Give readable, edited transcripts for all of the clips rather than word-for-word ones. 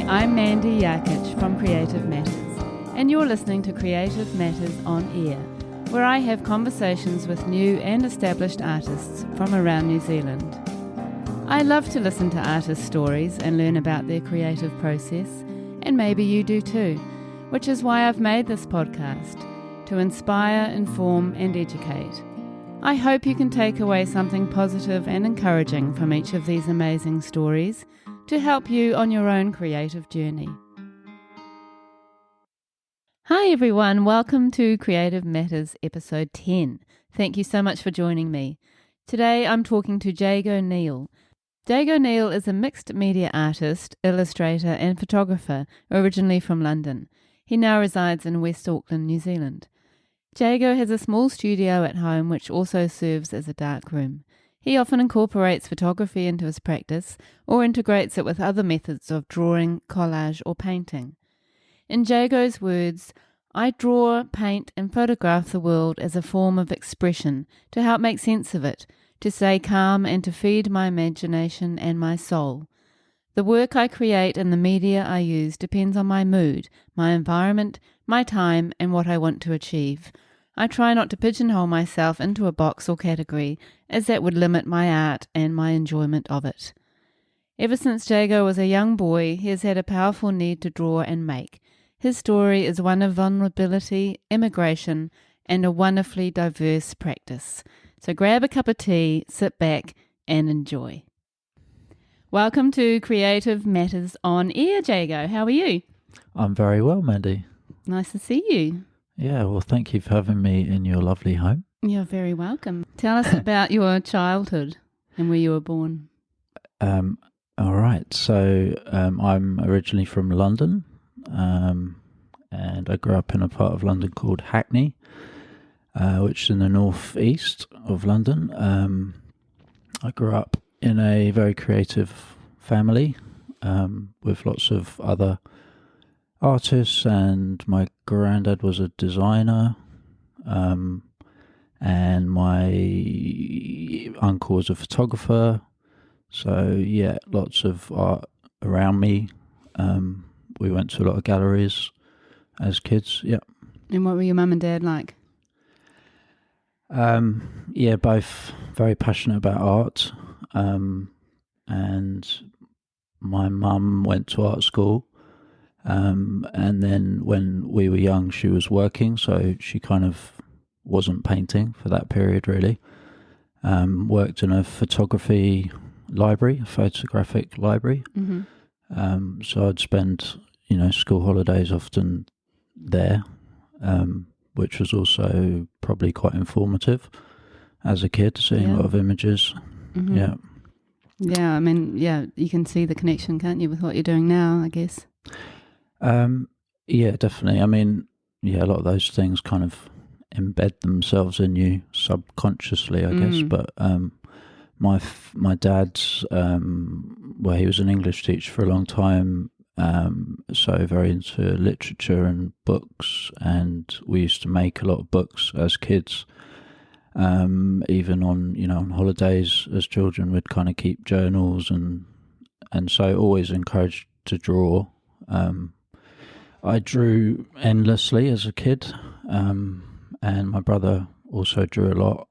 I'm Mandy Yarkich from Creative Matters, and you're listening to Creative Matters on Air, where I have conversations with new and established artists from around New Zealand. I love to listen to artists' stories and learn about their creative process, and maybe you do too, which is why I've made this podcast, to inspire, inform and educate. I hope you can take away something positive and encouraging from each of these amazing stories to help you on your own creative journey. Hi everyone, welcome to Creative Matters episode 10. Thank you so much for joining me. Today I'm talking to Jago Neal. Jago Neal is a mixed media artist, illustrator and photographer originally from London. He now resides in West Auckland, New Zealand. Jago has a small studio at home which also serves as a darkroom. He often incorporates photography into his practice or integrates it with other methods of drawing, collage or painting. In Jago's words, I draw, paint and photograph the world as a form of expression to help make sense of it, to stay calm and to feed my imagination and my soul. The work I create and the media I use depends on my mood, my environment, my time and what I want to achieve. I try not to pigeonhole myself into a box or category, as that would limit my art and my enjoyment of it. Ever since Jago was a young boy, he has had a powerful need to draw and make. His story is one of vulnerability, immigration, and a wonderfully diverse practice. So grab a cup of tea, sit back, and enjoy. Welcome to Creative Matters on Air, Jago. How are you? I'm very well, Mandy. Nice to see you. Yeah, well, thank you for having me in your lovely home. You're very welcome. Tell us about your childhood and where you were born. All right, so I'm originally from London, and I grew up in a part of London called Hackney, which is in the northeast of London. I grew up in a very creative family with lots of other artists, and my granddad was a designer, and my uncle was a photographer. So yeah, lots of art around me. We went to a lot of galleries as kids. Yeah. And what were your mum and dad like? Yeah, both very passionate about art. And my mum went to art school. And then when we were young, she was working, so she kind of wasn't painting for that period, really. Worked in a photographic library. Mm-hmm. So I'd spend, school holidays often there, which was also probably quite informative as a kid, seeing a lot of images. Mm-hmm. Yeah. Yeah, I mean, you can see the connection, can't you, with what you're doing now, I guess? Yeah, definitely. I mean, a lot of those things kind of embed themselves in you subconsciously, I guess. But my dad's, he was an English teacher for a long time, so very into literature and books, and we used to make a lot of books as kids. Even on holidays as children, we'd kind of keep journals, and so always encouraged to draw. I drew endlessly as a kid, and my brother also drew a lot,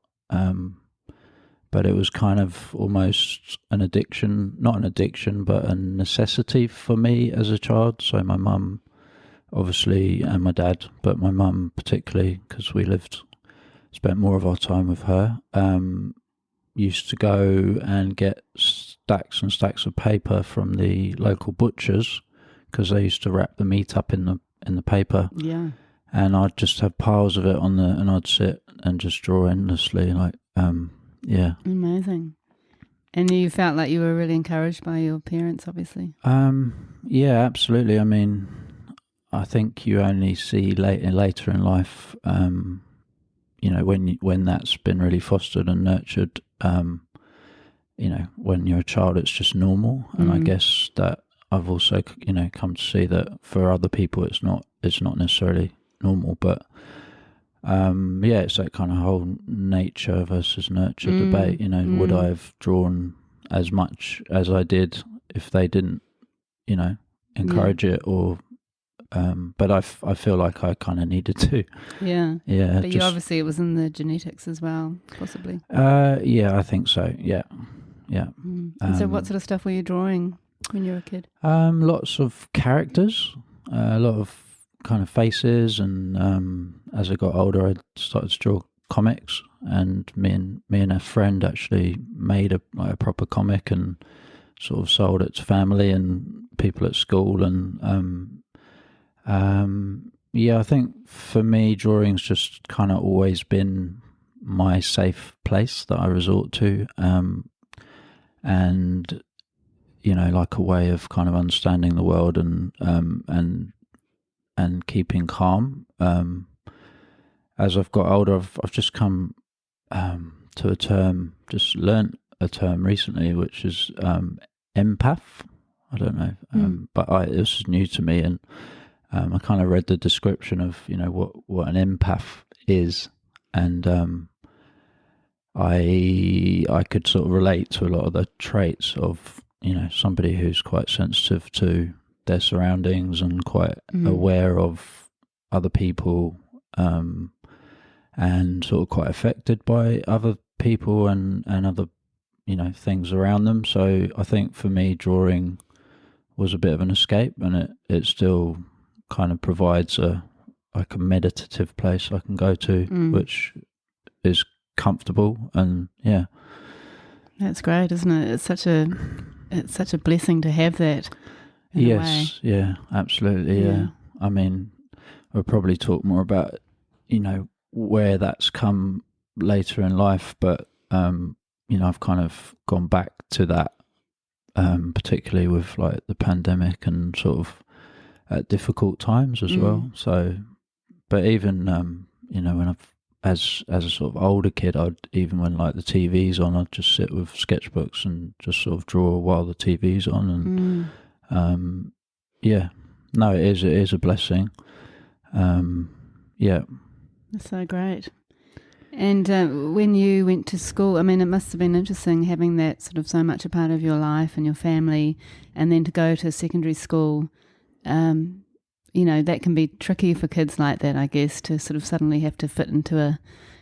but it was kind of almost an addiction, not an addiction, but a necessity for me as a child. So my mum, obviously, and my dad, but my mum particularly, because we spent more of our time with her, used to go and get stacks and stacks of paper from the local butchers, because they used to wrap the meat up in the paper. Yeah. And I'd just have piles of it and I'd sit and just draw endlessly, yeah. Amazing. And you felt like you were really encouraged by your parents, obviously. Yeah, absolutely. I mean, I think you only see later in life, when that's been really fostered and nurtured, when you're a child, it's just normal. And I guess that I've also, come to see that for other people, it's not necessarily normal, but it's that kind of whole nature versus nurture debate. Would I have drawn as much as I did if they didn't, encourage it, or but I feel like I kind of needed to. Yeah. Yeah. But obviously it was in the genetics as well, possibly. Yeah, I think so. Yeah. And so what sort of stuff were you drawing when you were a kid? Lots of characters, a lot of kind of faces, and as I got older, I started to draw comics, and me and a friend actually made a proper comic and sort of sold it to family and people at school, and I think for me, drawing's just kind of always been my safe place that I resort to, and like a way of kind of understanding the world and keeping calm. As I've got older, I've just come to a term, just learnt a term recently, which is empath. I don't know, but this is new to me, and I kind of read the description of what an empath is, and I could sort of relate to a lot of the traits of somebody who's quite sensitive to their surroundings and quite aware of other people, and sort of quite affected by other people and other things around them. So I think for me, drawing was a bit of an escape, and it still kind of provides a meditative place I can go to, which is comfortable. And yeah, that's great, isn't it? It's such a blessing to have that. Yes, yeah, absolutely, yeah. I mean, we'll probably talk more about where that's come later in life, but I've kind of gone back to that, particularly with like the pandemic and sort of at difficult times as well. So, but even when I've as a sort of older kid, even when like the TV's on, I'd just sit with sketchbooks and just sort of draw while the TV's on, and it is a blessing. That's so great. And when you went to school, I mean, it must have been interesting having that sort of so much a part of your life and your family, and then to go to secondary school. That can be tricky for kids like that, I guess, to sort of suddenly have to fit into a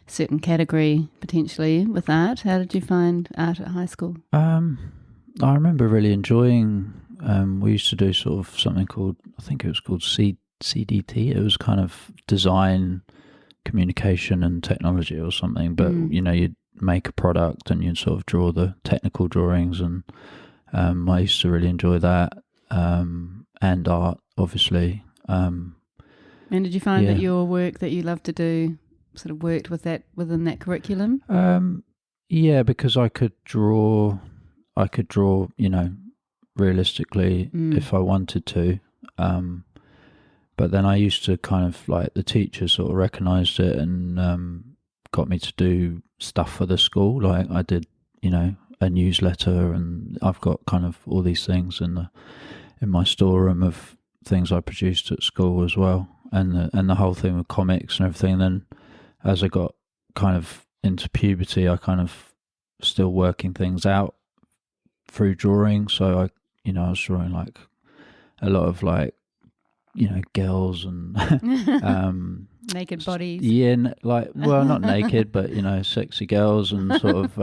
certain category potentially with art. How did you find art at high school? I remember really enjoying. We used to do sort of something called, I think it was called CDT. It was kind of design, communication and technology or something, but you'd make a product and you'd sort of draw the technical drawings, and I used to really enjoy that, and art, obviously. And did you find that your work that you love to do sort of worked with that within that curriculum? Because I could draw realistically if I wanted to, but then I used to kind of like, the teacher sort of recognised it and got me to do stuff for the school. Like I did a newsletter, and I've got kind of all these things in my storeroom of things I produced at school as well, and the whole thing with comics and everything. And then as I got kind of into puberty, I kind of still working things out through drawing. So I was drawing like a lot of like girls and naked bodies. Yeah, well, not naked, but sexy girls, and sort of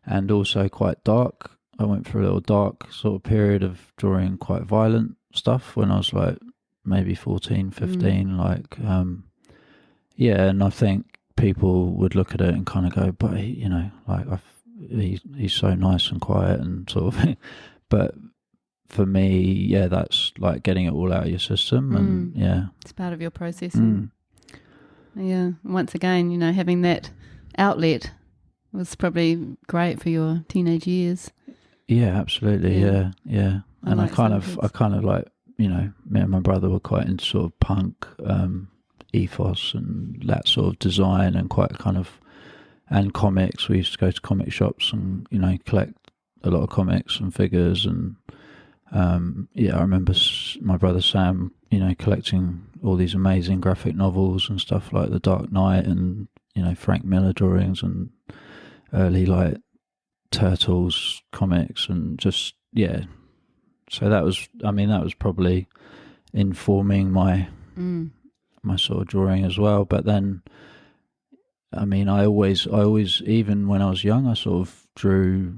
and also quite dark. I went through a little dark sort of period of drawing quite violent stuff when I was like maybe 14, 15, and I think people would look at it and kind of go, but he's so nice and quiet and sort of but for me, that's like getting it all out of your system, and it's part of your processing. Once again, having that outlet was probably great for your teenage years. Yeah, absolutely. Yeah. And I kind of like, me and my brother were quite into sort of punk ethos and that sort of design, and quite kind of, and comics. We used to go to comic shops and, collect a lot of comics and figures. And I remember my brother Sam, collecting all these amazing graphic novels and stuff like The Dark Knight and, Frank Miller drawings and early like Turtles comics, and just so that was probably informing my sort of drawing as well. But then, I mean, I always, even when I was young, I sort of drew,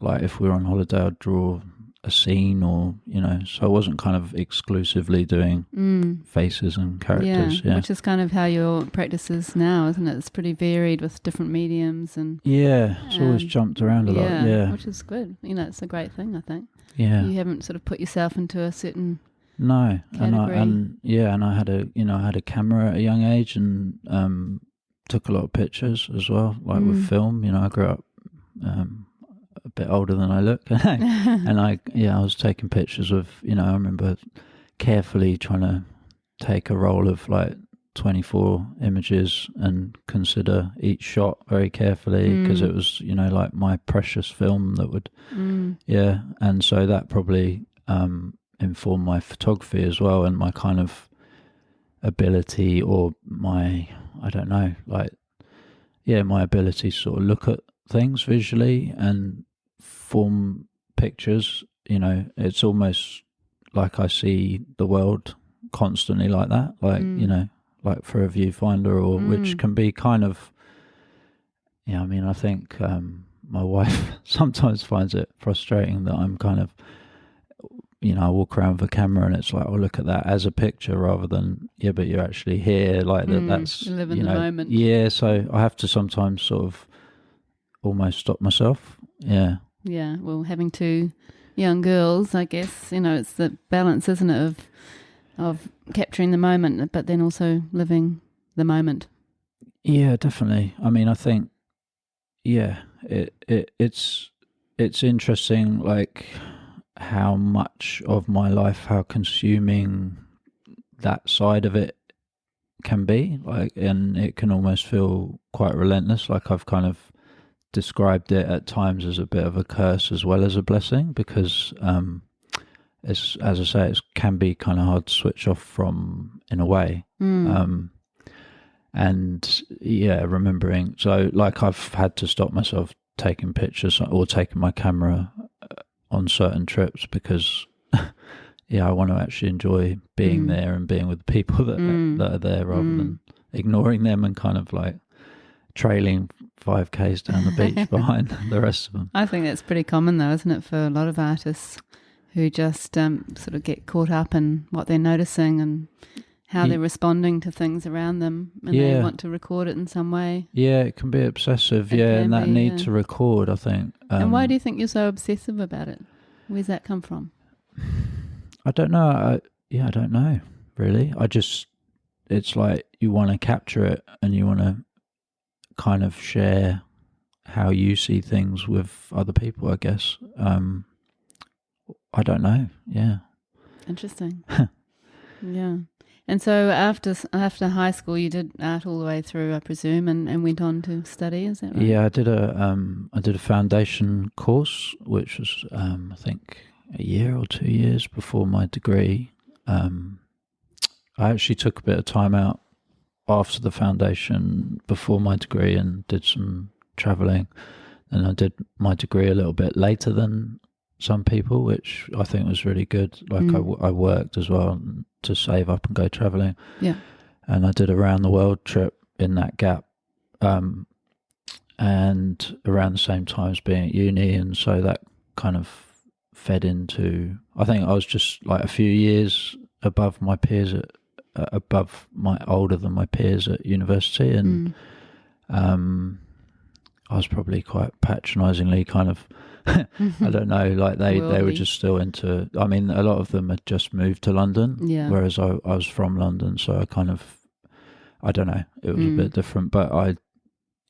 like if we were on holiday, I'd draw a scene, or so I wasn't kind of exclusively doing faces and characters. Yeah, which is kind of how your practice is now, isn't it? It's pretty varied with different mediums, and it's always jumped around a lot. Yeah, which is good. It's a great thing, I think. Yeah, you haven't sort of put yourself into a certain category. And I had a camera at a young age, and took a lot of pictures as well, like with film. I grew up a bit older than I look, and I was taking pictures of, I remember carefully trying to take a roll of like 24 images and consider each shot very carefully, because it was, like my precious film that would, and so that probably informed my photography as well, and my kind of ability, or my, I don't know, like, my ability to sort of look at things visually and form pictures. It's almost like I see the world constantly like that, like like for a viewfinder, or which can be kind of, I mean, I think my wife sometimes finds it frustrating that I'm kind of, I walk around with a camera and it's like, oh, look at that as a picture, rather than, but you're actually here, like that's, you live in the moment. Yeah, so I have to sometimes sort of almost stop myself. Yeah. Yeah, well, having two young girls, I guess, it's the balance, isn't it, of capturing the moment, but then also living the moment. Yeah, definitely. I mean, I think, it's interesting, like how much of my life, how consuming that side of it can be, like, and it can almost feel quite relentless. Like I've kind of described it at times as a bit of a curse as well as a blessing, because it's, as I say, it can be kind of hard to switch off from, in a way. And remembering, so like I've had to stop myself taking pictures or taking my camera on certain trips, because I want to actually enjoy being there and being with the people that are there, rather than ignoring them and kind of like trailing 5Ks down the beach behind the rest of them. I think that's pretty common though, isn't it, for a lot of artists who just sort of get caught up in what they're noticing and how they're responding to things around them, and they want to record it in some way. Yeah, it can be obsessive, and that need to record, I think. And why do you think you're so obsessive about it? Where's that come from? I don't know. I don't know, really. It's like you want to capture it, and you want to kind of share how you see things with other people, I guess. I don't know. Yeah. Interesting. Yeah. And so after high school, you did art all the way through, I presume, and went on to study. Is that right? Yeah, I did a foundation course, which was I think a year or 2 years before my degree. I actually took a bit of time out after the foundation before my degree and did some travelling, and I did my degree a little bit later than some people, which I think was really good. Like I worked as well to save up and go travelling. Yeah. And I did a round the world trip in that gap, and around the same time as being at uni, and so that kind of fed into, I think I was just like a few years above my peers older than my peers at university, and I was probably quite patronisingly kind of I don't know, like they were just still into, I mean, a lot of them had just moved to London, whereas I was from London, so I kind of, I don't know, it was a bit different, but I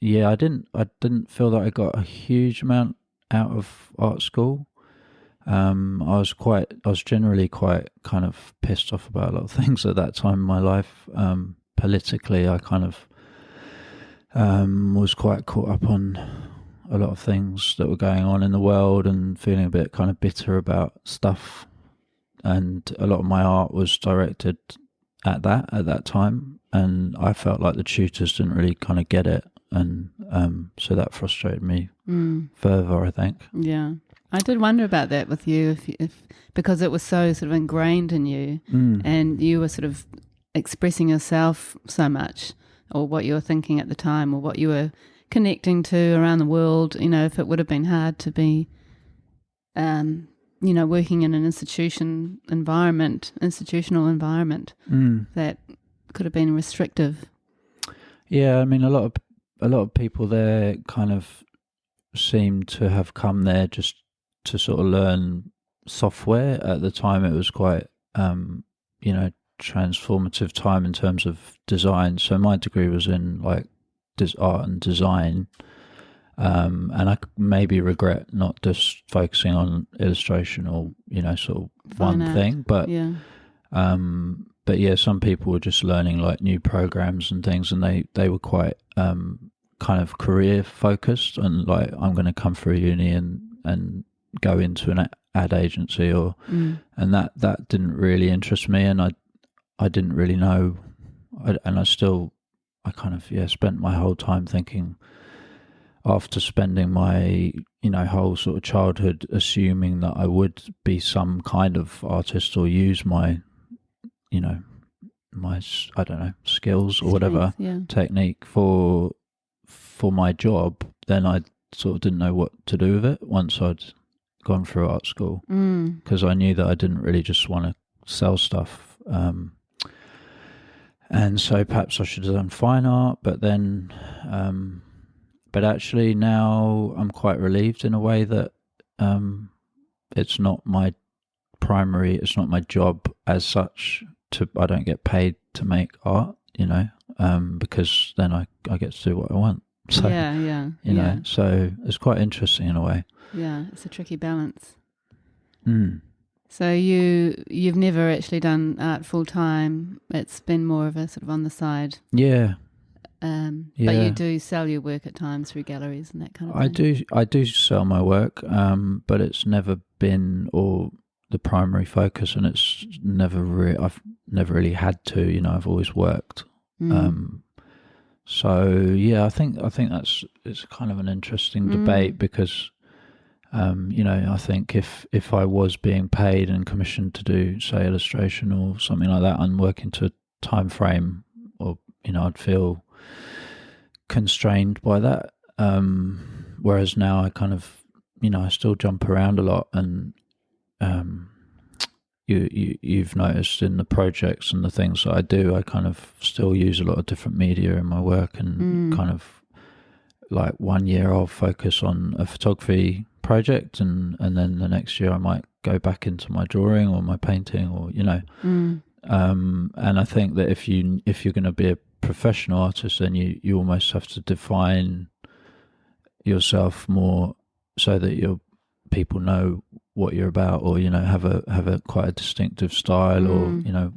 didn't feel that I got a huge amount out of art school. I was generally quite kind of pissed off about a lot of things at that time in my life. Politically, I kind of was quite caught up on a lot of things that were going on in the world, and feeling a bit kind of bitter about stuff, and a lot of my art was directed at that time, and I felt like the tutors didn't really kind of get it, and so that frustrated me further, I think. Yeah. I did wonder about that with you, if because it was so sort of ingrained in you, and you were sort of expressing yourself so much, or what you were thinking at the time, or what you were connecting to around the world. If it would have been hard to be, working in an institutional environment, that could have been restrictive. Yeah, I mean, a lot of people there kind of seem to have come there just to sort of learn software. At the time, it was quite, transformative time in terms of design. So my degree was in like art and design, and I maybe regret not just focusing on illustration or sort of Fine one art. thing, but Yeah. But yeah, some people were just learning like new programs and things, and they were quite kind of career focused, and like, I'm going to come through uni and go into an ad agency, and that didn't really interest me, and I didn't really know, and I kind of spent my whole time thinking, after spending my whole sort of childhood assuming that I would be some kind of artist or use my my, I don't know, skills or whatever, technique for my job, then I sort of didn't know what to do with it once I'd gone through art school, because I knew that I didn't really just want to sell stuff, and so perhaps I should have done fine art, but then but actually now I'm quite relieved in a way that it's not my job as such. I don't get paid to make art, because then I get to do what I want. So, so it's quite interesting in a way. Yeah, it's a tricky balance. Mm. So you've never actually done art full time. It's been more of a sort of on the side. Yeah. But you do sell your work at times through galleries and that kind of thing. I do sell my work, but it's never been the primary focus, and it's I've never really had to. I've always worked. So yeah, I think it's kind of an interesting debate, because I think if I was being paid and commissioned to do, say, illustration or something like that, and working to a time frame, or I'd feel constrained by that. Whereas now I kind of I still jump around a lot, and you've noticed in the projects and the things that I do, I kind of still use a lot of different media in my work, and kind of like 1 year I'll focus on a photography project, and then the next year I might go back into my drawing or my painting, or and I think that if you're going to be a professional artist, then you almost have to define yourself more so that people know what you're about, or have a quite a distinctive style, or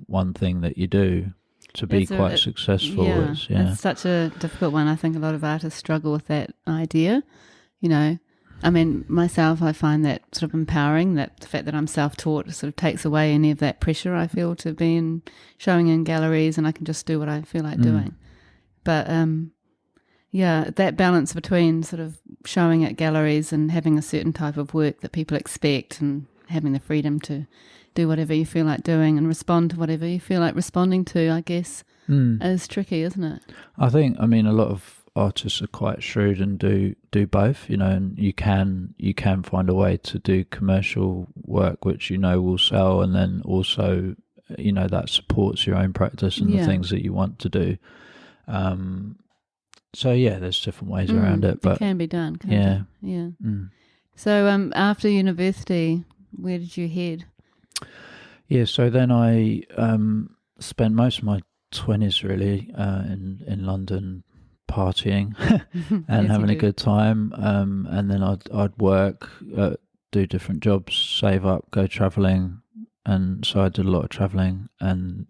one thing that you do to be quite successful. It's such a difficult one. I think a lot of artists struggle with that idea. I mean, myself, I find that sort of empowering, that the fact that I'm self-taught sort of takes away any of that pressure I feel to be showing in galleries, and I can just do what I feel like doing. But that balance between sort of showing at galleries and having a certain type of work that people expect, and having the freedom to do whatever you feel like doing and respond to whatever you feel like responding to, I guess, is tricky, isn't it? I mean, a lot of artists are quite shrewd and do both, and you can find a way to do commercial work which will sell, and then also that supports your own practice and the things that you want to do. So there's different ways around it, but it can be done. Can't it? Yeah. So after university, where did you head? Yeah, so then I spent most of my 20s really in London, partying and having a good time, and then I'd work, do different jobs, save up, go travelling, and so I did a lot of travelling, and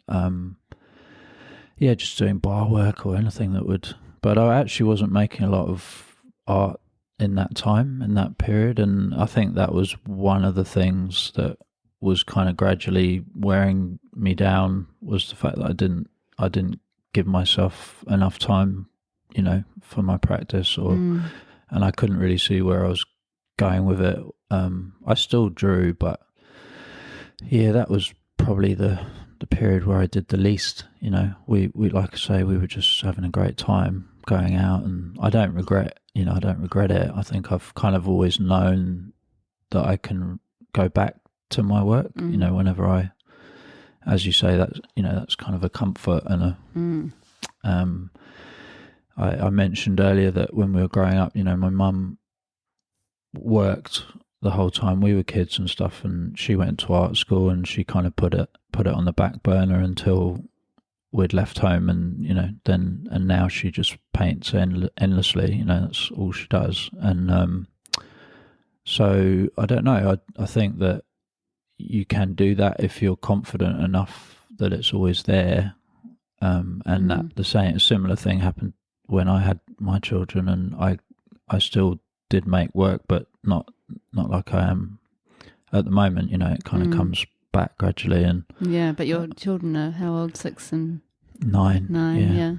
just doing bar work or anything that would. But I actually wasn't making a lot of art in that time, in that period, and I think that was one of the things that was kind of gradually wearing me down, was the fact that I didn't give myself enough time, for my practice, and I couldn't really see where I was going with it, I still drew, but yeah, that was probably the period where I did the least. You know, we like I say, we were just having a great time going out, and I don't regret it. I think I've kind of always known that I can go back to my work. You know, whenever I, as you say, that's kind of a comfort and I mentioned earlier that when we were growing up, you know, my mum worked the whole time we were kids and stuff, and she went to art school, and she kind of put it on the back burner until we'd left home, and you know, and now she just paints endlessly. You know, that's all she does, and so I don't know. I think that you can do that if you're confident enough that it's always there, and that a similar thing happened when I had my children, and I still did make work, but not like I am at the moment. You know, it kind of comes back gradually. And yeah, but your children are how old? 6 and 9. 9. Yeah.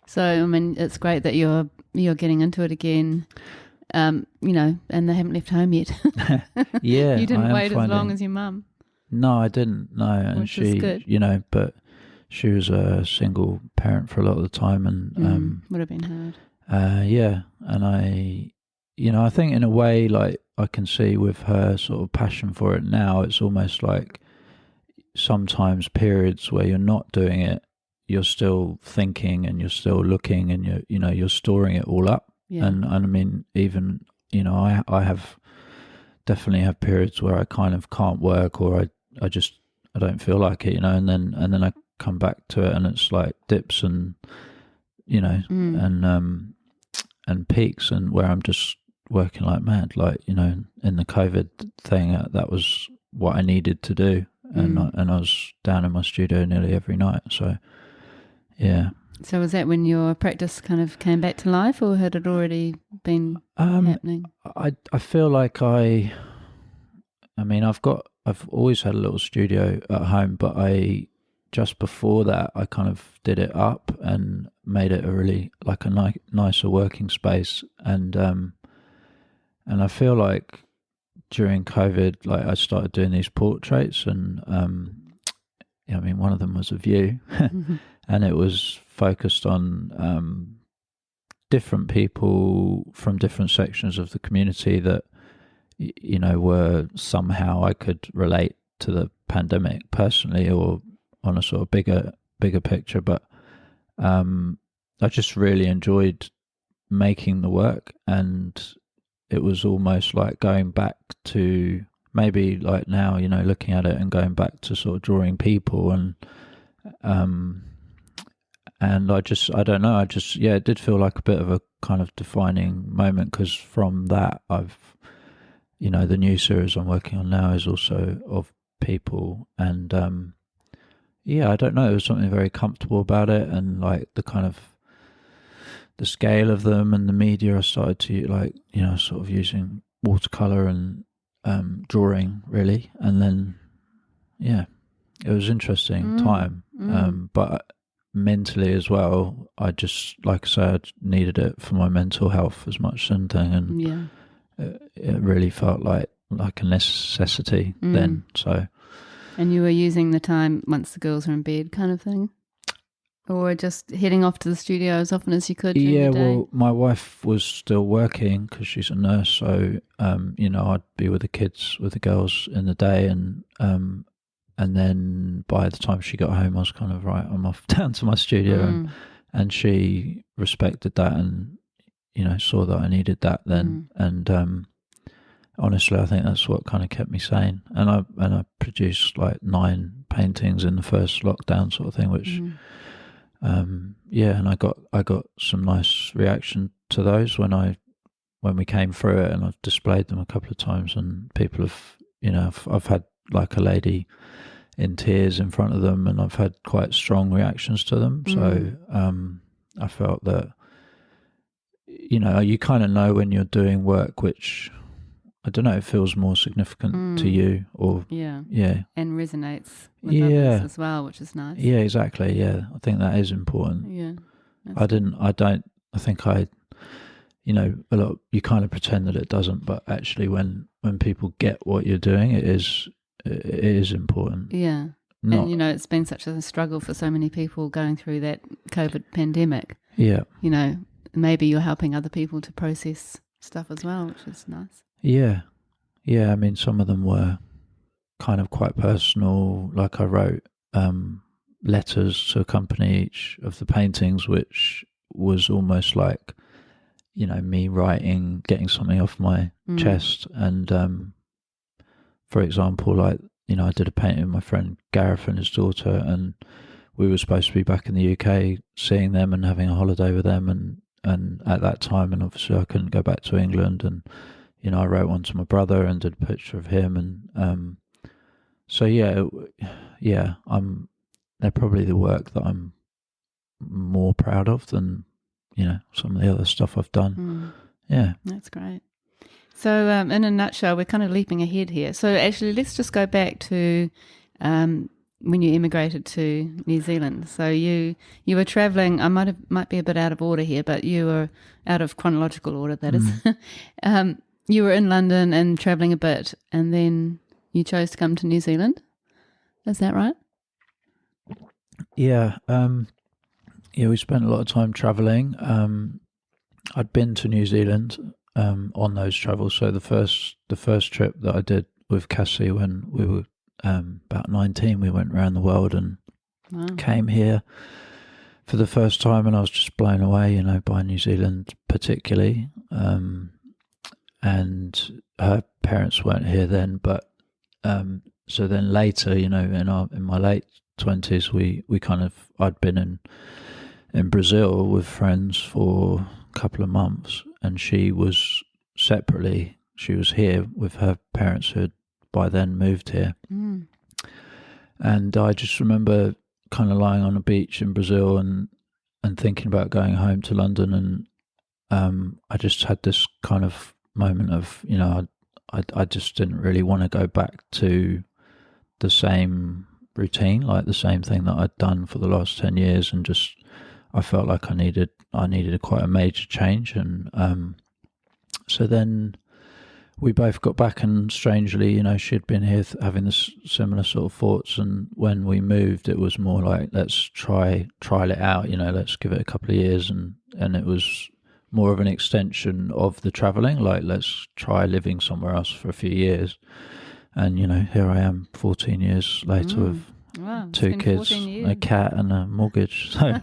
So I mean, it's great that you're getting into it again. You know, and they haven't left home yet. Yeah, you didn't wait as long as your mum. No, I didn't. No, and which is good. You know, but she was a single parent for a lot of the time, and would have been hard. Yeah, and I think in a way, like I can see with her sort of passion for it now, it's almost like sometimes periods where you're not doing it, you're still thinking and you're still looking, and you're storing it all up. Yeah. And I mean, even, you know, I definitely have periods where I kind of can't work, or I don't feel like it, you know, and then I come back to it, and it's like dips and, you know, and peaks, and where I'm just working like mad, like, you know, in the COVID thing, that was what I needed to do, and I was down in my studio nearly every night. So yeah. So was that when your practice kind of came back to life, or had it already been happening? I feel like I mean, I've always had a little studio at home, but just before that, I kind of did it up and made it a really, like a nicer working space. And I feel like during COVID, like I started doing these portraits, and I mean, one of them was a view, and it was focused on different people from different sections of the community that, you know, were somehow I could relate to the pandemic personally, or on a sort of bigger picture. But I just really enjoyed making the work, and it was almost like going back to, maybe like now, you know, looking at it and going back to sort of drawing people, and I don't know, it did feel like a bit of a kind of defining moment, because from that you know, the new series I'm working on now is also of people, and I don't know, there was something very comfortable about it, and like the kind of the scale of them and the media, I started to, like, you know, sort of using watercolor and drawing really, and then it was interesting time, but mentally as well, I just, like I say, I needed it for my mental health as much as anything, and it really felt like a necessity then. So, and you were using the time once the girls are in bed, kind of thing, or just heading off to the studio as often as you could during the day? Well, my wife was still working because she's a nurse, so you know, I'd be with the girls in the day, and then by the time she got home, I was kind of, right, I'm off down to my studio, and she respected that, and, you know, saw that I needed that then, and honestly, I think that's what kind of kept me sane. And I produced like 9 paintings in the first lockdown, sort of thing, which and I got some nice reaction to those when we came through it, and I've displayed them a couple of times, and people have, you know, I've had like a lady in tears in front of them, and I've had quite strong reactions to them. So I felt that, you know, you kind of know when you're doing work which, I don't know, it feels more significant to you, or and resonates with others as well, which is nice. Yeah, exactly. Yeah, I think that is important. Yeah, I think a lot, you kind of pretend that it doesn't, but actually when people get what you're doing, it is important. Yeah. And, it's been such a struggle for so many people going through that COVID pandemic. Yeah. Maybe you're helping other people to process stuff as well, which is nice. Yeah. Yeah. I mean, some of them were kind of quite personal. Like I wrote letters to accompany each of the paintings, which was almost like, me writing, getting something off my chest. And for example, like, I did a painting with my friend Gareth and his daughter, and we were supposed to be back in the UK seeing them and having a holiday with them, and at that time, and obviously I couldn't go back to England, and I wrote one to my brother and did a picture of him, and so they're probably the work that I'm more proud of than some of the other stuff I've done. Yeah, that's great. So in a nutshell, we're kind of leaping ahead here. So actually, let's just go back to when you immigrated to New Zealand. So you were travelling. I might be a bit out of order here, but you were out of chronological order. That is, you were in London and travelling a bit, and then you chose to come to New Zealand. Is that right? Yeah. We spent a lot of time travelling. I'd been to New Zealand on those travels. So the first trip that I did with Cassie when we were about 19, we went around the world and came here for the first time, and I was just blown away, by New Zealand particularly. And her parents weren't here then, but so then later, in my late 20s, I'd been in Brazil with friends for a couple of months, and she was here with her parents who had by then moved here. And I just remember kind of lying on a beach in Brazil and thinking about going home to London, and I just had this kind of moment of, I just didn't really want to go back to the same routine, like the same thing that I'd done for the last 10 years, and just I felt like I needed quite a major change. And so then we both got back, and strangely, she'd been here having this similar sort of thoughts, and when we moved it was more like, let's trial it out, let's give it a couple of years, and it was more of an extension of the travelling, like let's try living somewhere else for a few years. And here I am 14 years later with two kids, a cat and a mortgage. So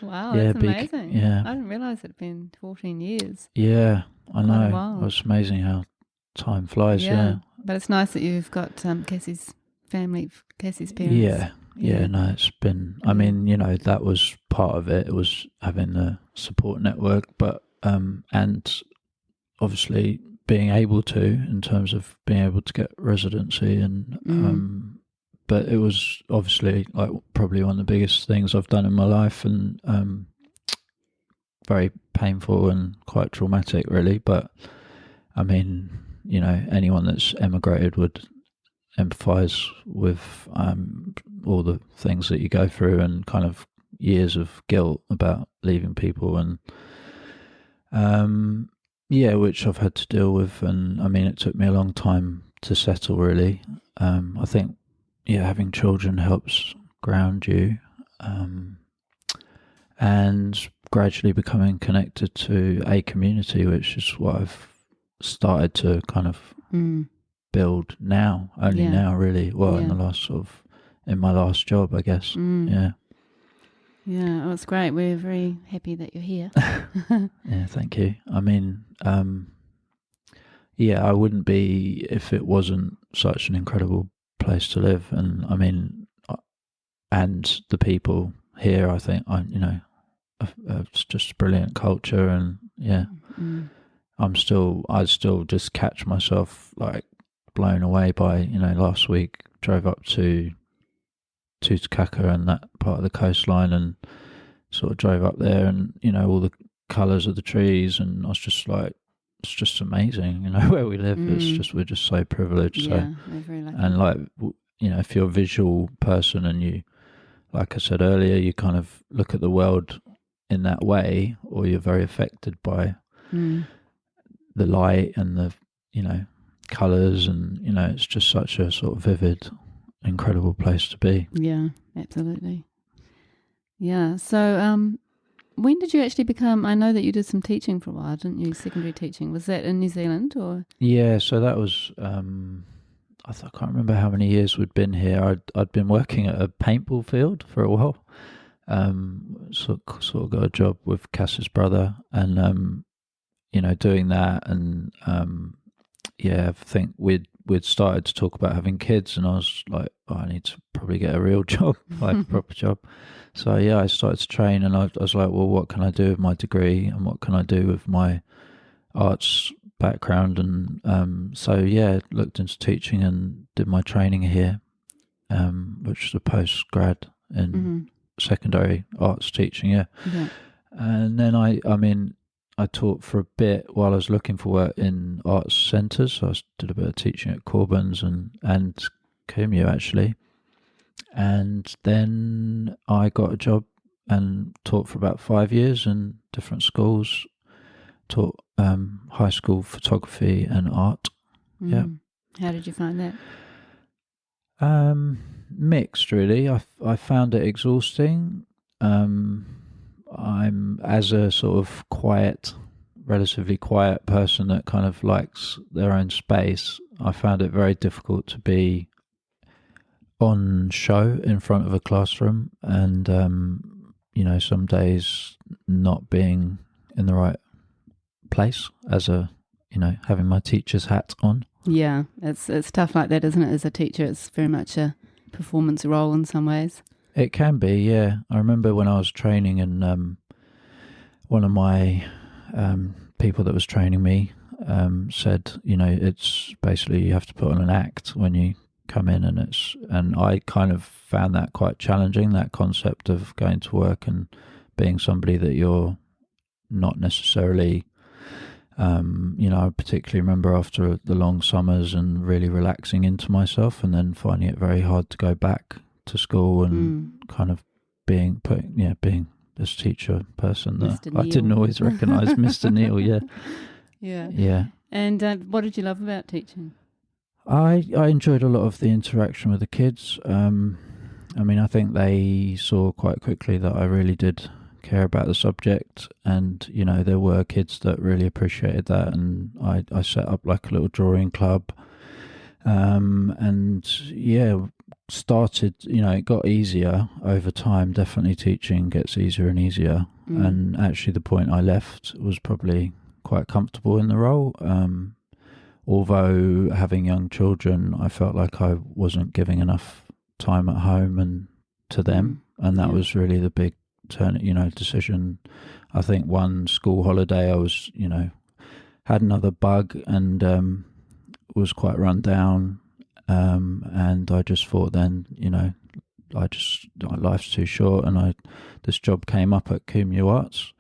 wow, that's amazing. Yeah, I didn't realise it'd been 14 years. Yeah, I know. It's amazing how time flies. Yeah. But it's nice that you've got Cassie's family, Cassie's parents. Yeah, no, it's been, I mean, that was part of it. It was having the support network, but and obviously being able to, in terms of being able to get residency, and but it was obviously like probably one of the biggest things I've done in my life, and very painful and quite traumatic, really. But I mean, anyone that's emigrated would empathise with all the things that you go through, and kind of years of guilt about leaving people, and which I've had to deal with. And I mean, it took me a long time to settle, really. I think having children helps ground you, and gradually becoming connected to a community, which is what I've started to kind of build now, now, really. Well, in the last in my last job, I guess. Yeah, it's great. We're very happy that you're here. Yeah, thank you. I mean, I wouldn't be if it wasn't such an incredible place to live. And I mean, and the people here, I think, it's just brilliant culture, and I still just catch myself like blown away by, last week drove up to Tutukaka and that part of the coastline, and sort of drove up there, and all the colours of the trees, and I was just like, it's just amazing, where we live. It's just, we're just so privileged. Yeah, we're very lucky. And like, if you're a visual person, and you, like I said earlier, you kind of look at the world in that way, or you're very affected by the light and the, colours, and, it's just such a sort of vivid, incredible place to be. Yeah, absolutely. Yeah. So when did you actually become, I know that you did some teaching for a while, didn't you? Secondary teaching. Was that in New Zealand or? Yeah, so that was, I can't remember how many years we'd been here. I'd been working at a paintball field for a while. Sort of got a job with Cass's brother, and doing that, and I think we'd started to talk about having kids, and I was like, I need to probably get a real job, like a proper job. So I started to train, and I was like, well, what can I do with my degree, and what can I do with my arts background? And looked into teaching and did my training here, which is a post-grad in secondary arts teaching. Yeah. And then I taught for a bit while I was looking for work in arts centres. So I did a bit of teaching at Corbyn's and Kumeu, actually. And then I got a job and taught for about 5 years in different schools. Taught high school photography and art. Yeah. How did you find that? Mixed, really. I found it exhausting. I'm, as a sort of relatively quiet person that kind of likes their own space, I found it very difficult to be on show in front of a classroom, and some days not being in the right place as having my teacher's hat on. Yeah, it's tough like that, isn't it? As a teacher, it's very much a performance role in some ways. It can be, yeah. I remember when I was training, and one of my people that was training me said, it's basically you have to put on an act when you come in, and I kind of found that quite challenging, that concept of going to work and being somebody that you're not necessarily. I particularly remember after the long summers and really relaxing into myself, and then finding it very hard to go back to school and kind of being this teacher person that I didn't always recognise. Mr. Neal, yeah. Yeah. And what did you love about teaching? I enjoyed a lot of the interaction with the kids. I think they saw quite quickly that I really did care about the subject, and there were kids that really appreciated that, and I set up like a little drawing club, started, it got easier over time. Definitely teaching gets easier and easier, and actually the point I left was probably quite comfortable in the role, although having young children, I felt like I wasn't giving enough time at home and to them, and that was really the big decision. I think one school holiday I was, had another bug and was quite run down, and I just thought then, life's too short, and this job came up at Kumeu Arts,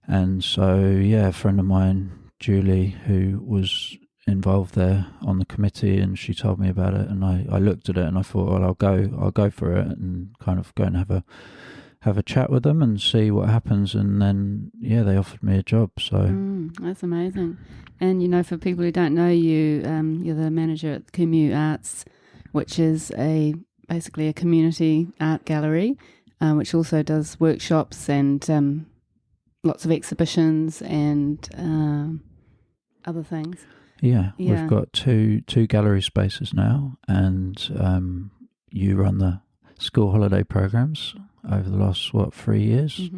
and so a friend of mine, Julie, who was involved there on the committee, and she told me about it, and I looked at it and I thought, well, I'll go for it, and kind of go and have a chat with them and see what happens. And then they offered me a job. So that's amazing. And for people who don't know you, you're the manager at Kumeu Arts, which is basically a community art gallery, which also does workshops and lots of exhibitions and other things. Yeah, we've got two gallery spaces now, and you run the school holiday programs over the last 3 years,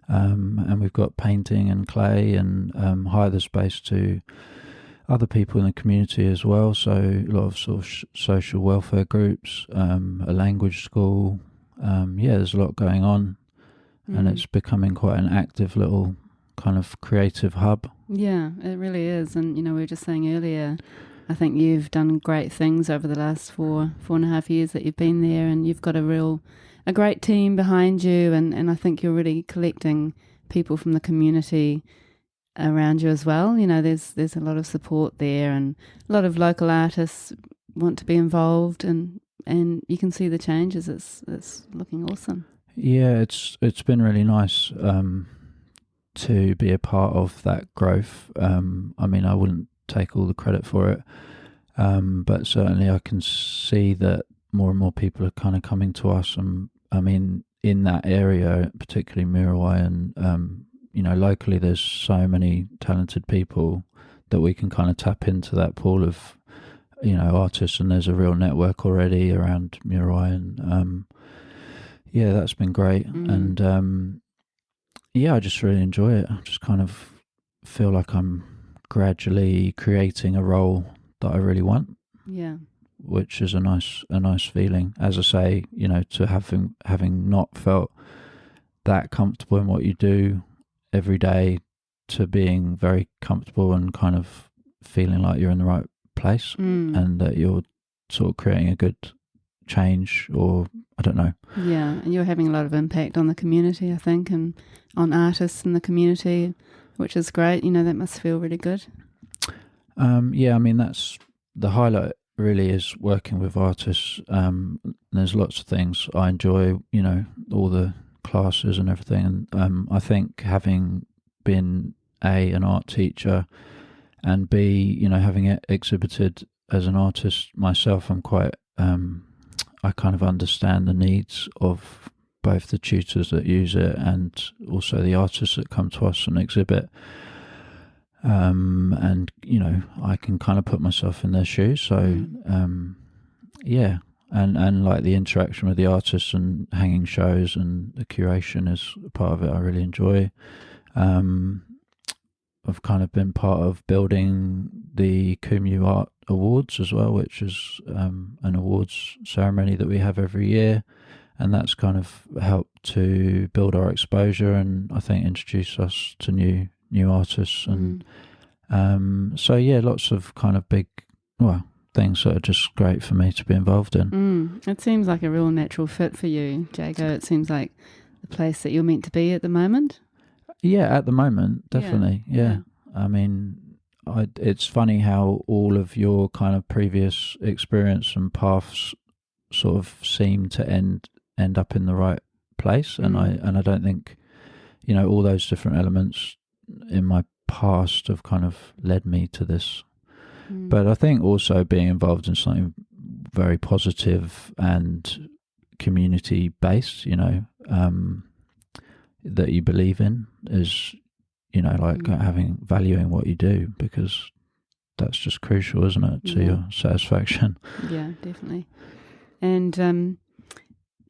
and we've got painting and clay, and hire the space to other people in the community as well. So a lot of sort of social welfare groups, a language school. There's a lot going on, and it's becoming quite an active little kind of creative hub. Yeah, it really is. And we were just saying earlier, I think you've done great things over the last 4.5 years that you've been there, and you've got a great team behind you, and I think you're really collecting people from the community around you as well. There's a lot of support there, and a lot of local artists want to be involved, and you can see the changes. It's looking awesome. Yeah, it's been really nice. to be a part of that growth. I mean, I wouldn't take all the credit for it, but certainly I can see that more and more people are kind of coming to us. And I mean, in that area, particularly Muriwai, and locally, there's so many talented people that we can kind of tap into that pool of artists, and there's a real network already around Muriwai, and that's been great. And I just really enjoy it. I just kind of feel like I'm gradually creating a role that I really want. Yeah. Which is a nice feeling. As I say, to having not felt that comfortable in what you do every day, to being very comfortable and kind of feeling like you're in the right place and that you're sort of creating a good change, or I don't know. Yeah, and you're having a lot of impact on the community, I think, and on artists in the community, which is great. That must feel really good. I mean, that's the highlight really, is working with artists. There's lots of things I enjoy, all the classes and everything. And I think having been an art teacher, and B, having exhibited as an artist myself, I'm quite, I kind of understand the needs of both the tutors that use it and also the artists that come to us and exhibit. And I can kind of put myself in their shoes. So, and like the interaction with the artists and hanging shows and the curation is a part of it I really enjoy. I've kind of been part of building the Kumu Art Awards as well, which is an awards ceremony that we have every year, and that's kind of helped to build our exposure and I think introduce us to new artists. And lots of kind of big things that are just great for me to be involved in. It seems like a real natural fit for you, Jago. It seems like the place that you're meant to be at the moment. At the moment, definitely. Yeah. I mean, it's funny how all of your kind of previous experience and paths sort of seem to end up in the right place, and I don't think all those different elements in my past have kind of led me to this. But I think also being involved in something very positive and community based, that you believe in is, valuing what you do, because that's just crucial, isn't it, to your satisfaction? Yeah, definitely. And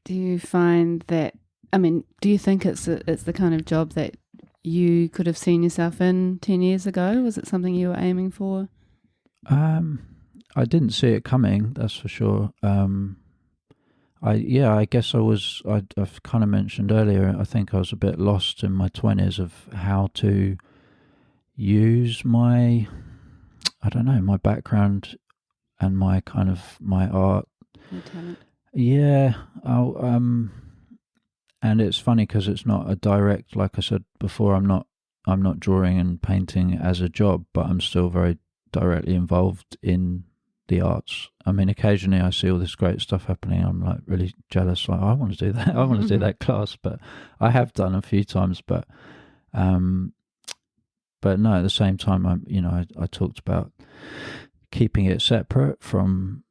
do you find that, do you think it's the kind of job that you could have seen yourself in 10 years ago? Was it something you were aiming for? I didn't see it coming, that's for sure. I guess I've kind of mentioned earlier, I think I was a bit lost in my 20s of how to use my background and my kind of, my art. Your talent. Yeah. And it's funny because it's not a direct, like I said before, I'm not drawing and painting as a job, but I'm still very directly involved in the arts. I mean, occasionally I see all this great stuff happening. I'm like really jealous. Like, I want to do that. I want to do that class, but I have done a few times. But no, at the same time, I talked about keeping it separate from,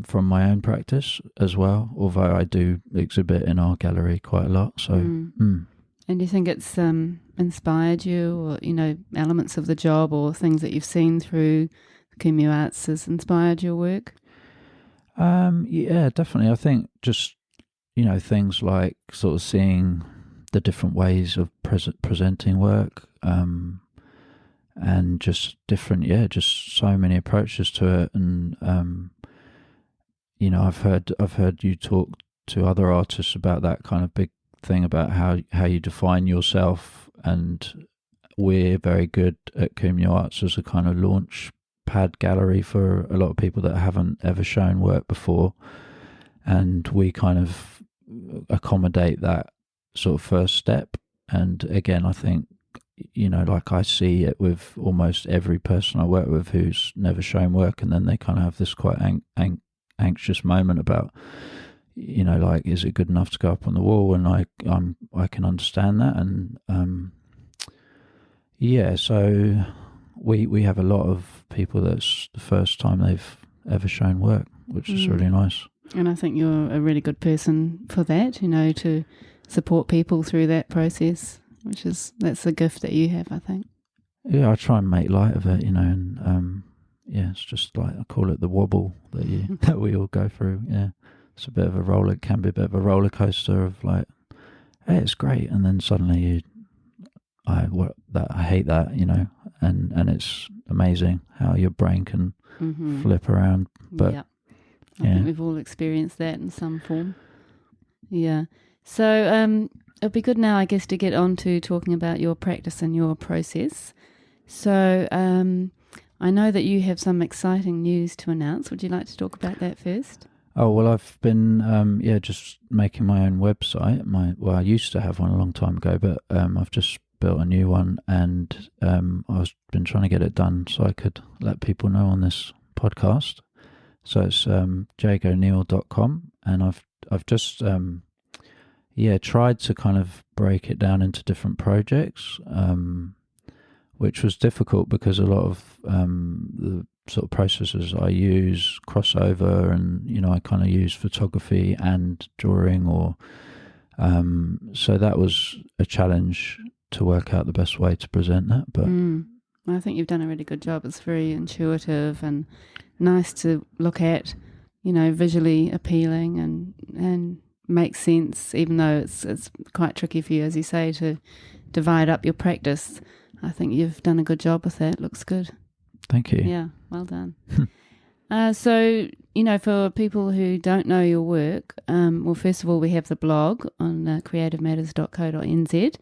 from my own practice as well. Although I do exhibit in our gallery quite a lot. So. And do you think it's inspired you, or elements of the job or things that you've seen through Kumu Arts has inspired your work? Yeah, definitely. I think just things like sort of seeing the different ways of presenting work, and just different, just so many approaches to it. And I've heard you talk to other artists about that kind of big thing about how you define yourself, and we're very good at Kumu Arts as a kind of launch pad gallery for a lot of people that haven't ever shown work before, and we kind of accommodate that sort of first step. And again, I think like I see it with almost every person I work with who's never shown work, and then they kind of have this quite anxious moment about like, is it good enough to go up on the wall? And I can understand that, and Yeah, so we have a lot of people that's the first time they've ever shown work, which is really nice. And I think you're a really good person for that, to support people through that process, that's a gift that you have, I think. Yeah, I try and make light of it, and it's just like I call it the wobble that that we all go through. Yeah, it's a bit of can be a bit of a roller coaster of like, hey, it's great, and then suddenly I hate that, and it's amazing how your brain can flip around. But yeah. I think we've all experienced that in some form. Yeah. So it'll be good now, I guess, to get on to talking about your practice and your process. So I know that you have some exciting news to announce. Would you like to talk about that first? Oh, well, I've been, just making my own website. I used to have one a long time ago, but I've just built a new one, and I've been trying to get it done so I could let people know on this podcast. So it's jagoneal.com, and I've just tried to kind of break it down into different projects, which was difficult because a lot of the sort of processes I use crossover, and I kind of use photography and drawing, or so that was a challenge to work out the best way to present that. But I think you've done a really good job. It's very intuitive and nice to look at, visually appealing and makes sense, even though it's quite tricky for you, as you say, to divide up your practice. I think you've done a good job with that. Looks good. Thank you. Yeah, well done. So, for people who don't know your work, well, first of all, we have the blog on creativematters.co.nz.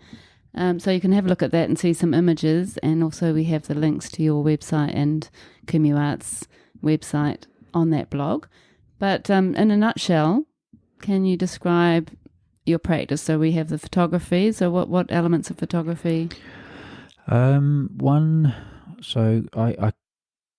So you can have a look at that and see some images, and also we have the links to your website and Kumu Art's website on that blog. But in a nutshell, can you describe your practice? So we have the photography. So what elements of photography? So I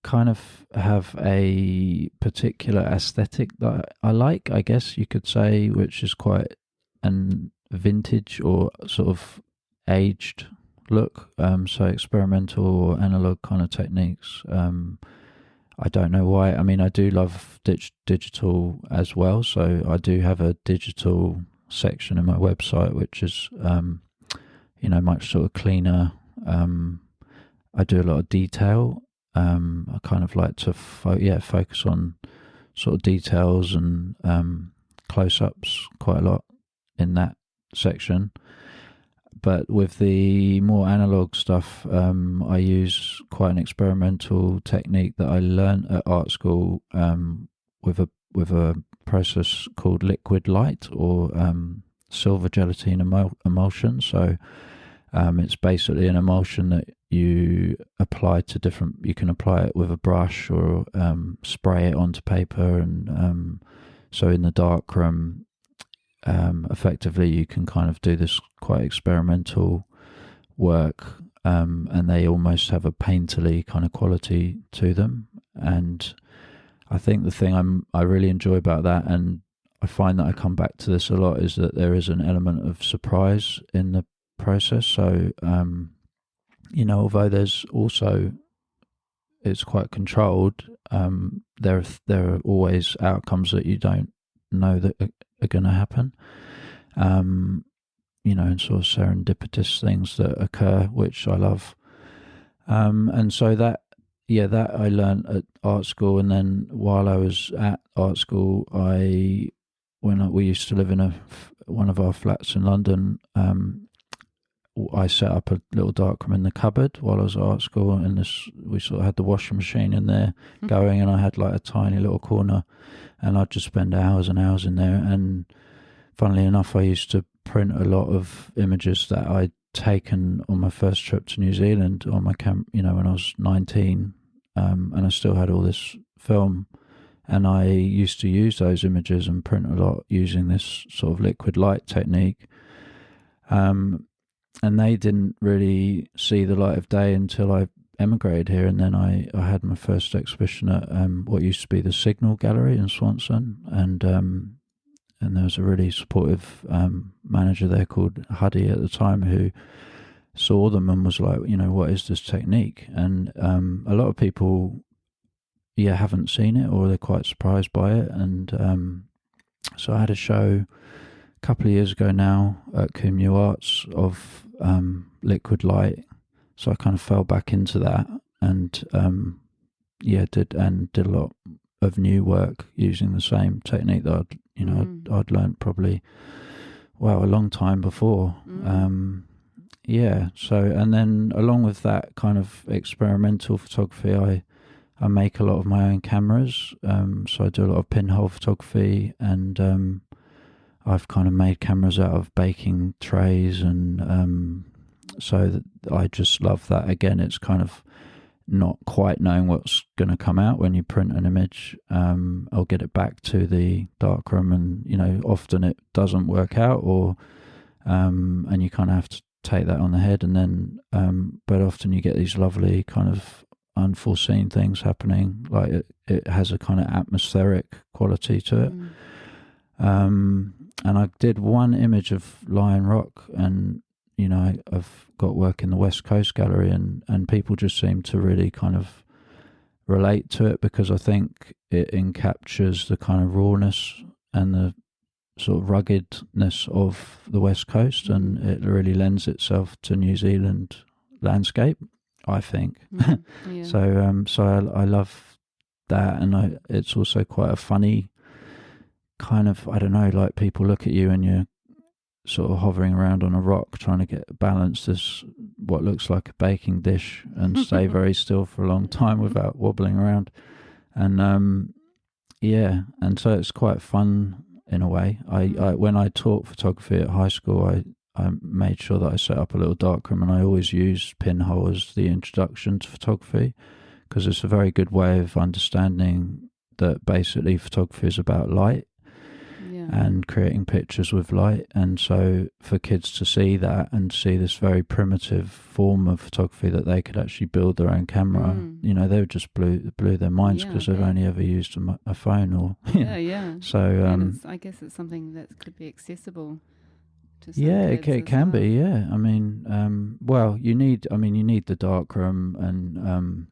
kind of have a particular aesthetic that I like, I guess you could say, which is quite an vintage or sort of aged look. So experimental or analog kind of techniques. I don't know why. I mean, I do love digital as well. So I do have a digital section in my website, which is, much sort of cleaner. I do a lot of detail. I kind of like to focus on sort of details and close-ups quite a lot in that section. But with the more analog stuff, I use quite an experimental technique that I learned at art school with a process called liquid light, or silver gelatin emulsion. So it's basically an emulsion that you apply to different. You can apply it with a brush or spray it onto paper, and so in the darkroom, effectively you can kind of do this quite experimental work, and they almost have a painterly kind of quality to them. And I think the thing I really enjoy about that, and I find that I come back to this a lot, is that there is an element of surprise in the process. So although there's also, it's quite controlled, there are always outcomes that you don't know that are going to happen, and sort of serendipitous things that occur, which I love. And so that I learned at art school. And then while I was at art school, we used to live in one of our flats in London, I set up a little darkroom in the cupboard while I was at art school, and we sort of had the washing machine in there going, and I had like a tiny little corner, and I'd just spend hours and hours in there. And funnily enough, I used to print a lot of images that I'd taken on my first trip to New Zealand on my when I was 19, and I still had all this film, and I used to use those images and print a lot using this sort of liquid light technique. And they didn't really see the light of day until I emigrated here. And then I had my first exhibition at what used to be the Signal Gallery in Swanson, and there was a really supportive manager there called Huddy at the time, who saw them and was like, what is this technique? And a lot of people, haven't seen it, or they're quite surprised by it. And so I had a show a couple of years ago now at New Arts of liquid light. So I kind of fell back into that, and did a lot of new work using the same technique that I'd learned probably a long time before. So, and then along with that kind of experimental photography, I make a lot of my own cameras. So I do a lot of pinhole photography, and I've kind of made cameras out of baking trays, and so that I just love that. Again, it's kind of not quite knowing what's going to come out when you print an image. I'll get it back to the darkroom, and often it doesn't work out, or and you kind of have to take that on the head, and then but often you get these lovely kind of unforeseen things happening. Like it has a kind of atmospheric quality to it. And I did one image of Lion Rock, and I've got work in the West Coast Gallery, and people just seem to really kind of relate to it, because I think it encaptures the kind of rawness and the sort of ruggedness of the West Coast, and it really lends itself to New Zealand landscape, I think. So I love that, and it's also quite a funny kind of, I don't know, like people look at you and you're sort of hovering around on a rock trying to get balance this what looks like a baking dish and stay very still for a long time without wobbling around. And and so it's quite fun in a way. I when I taught photography at high school, I made sure that I set up a little darkroom, and I always used pinhole as the introduction to photography, because it's a very good way of understanding that basically photography is about light and creating pictures with light. And so for kids to see that and see this very primitive form of photography that they could actually build their own camera, they would just blew their minds, because they've only ever used a phone or so I guess it's something that could be accessible to some kids it can be. I mean, you need the darkroom, and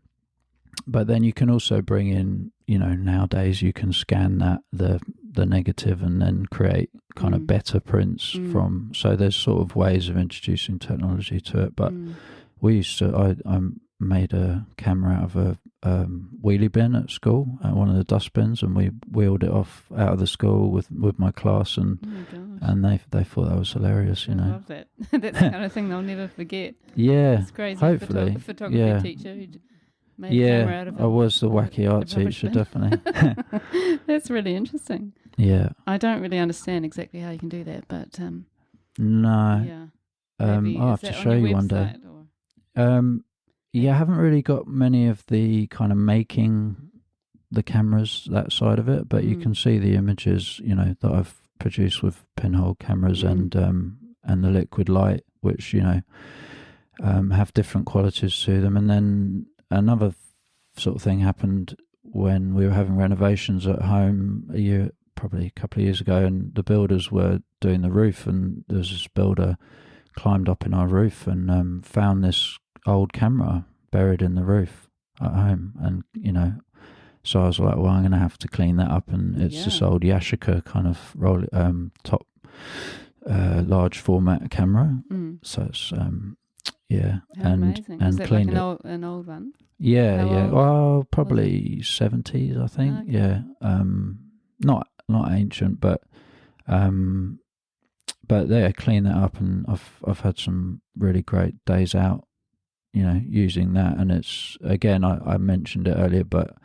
but then you can also bring in, nowadays you can scan the negative and then create kind of better prints from. So there's sort of ways of introducing technology to it. But we used to, I made a camera out of a wheelie bin at school, at one of the dustbins, and we wheeled it off out of the school with my class, and they thought that was hilarious. I love that. That's the kind of thing they'll never forget. Yeah, it's crazy. Hopefully, photography teacher who made a camera out of I was the wacky art teacher, definitely. That's really interesting. Yeah, I don't really understand exactly how you can do that, but no. Yeah. I'll have to show you one day. I haven't really got many of the kind of making the cameras, that side of it, but you can see the images, that I've produced with pinhole cameras and the liquid light, which have different qualities to them. And then another sort of thing happened when we were having renovations at home probably a couple of years ago, and the builders were doing the roof, and there was this builder climbed up in our roof and found this old camera buried in the roof at home. And so I was like, well, I'm going to have to clean that up, and it's this old Yashica kind of top large format camera. So it's amazing. And that cleaned like it. An old one? Well, probably 70s, I think. Oh, okay. Not ancient, but clean that up, and I've had some really great days out, using that. And it's, again, I mentioned it earlier, but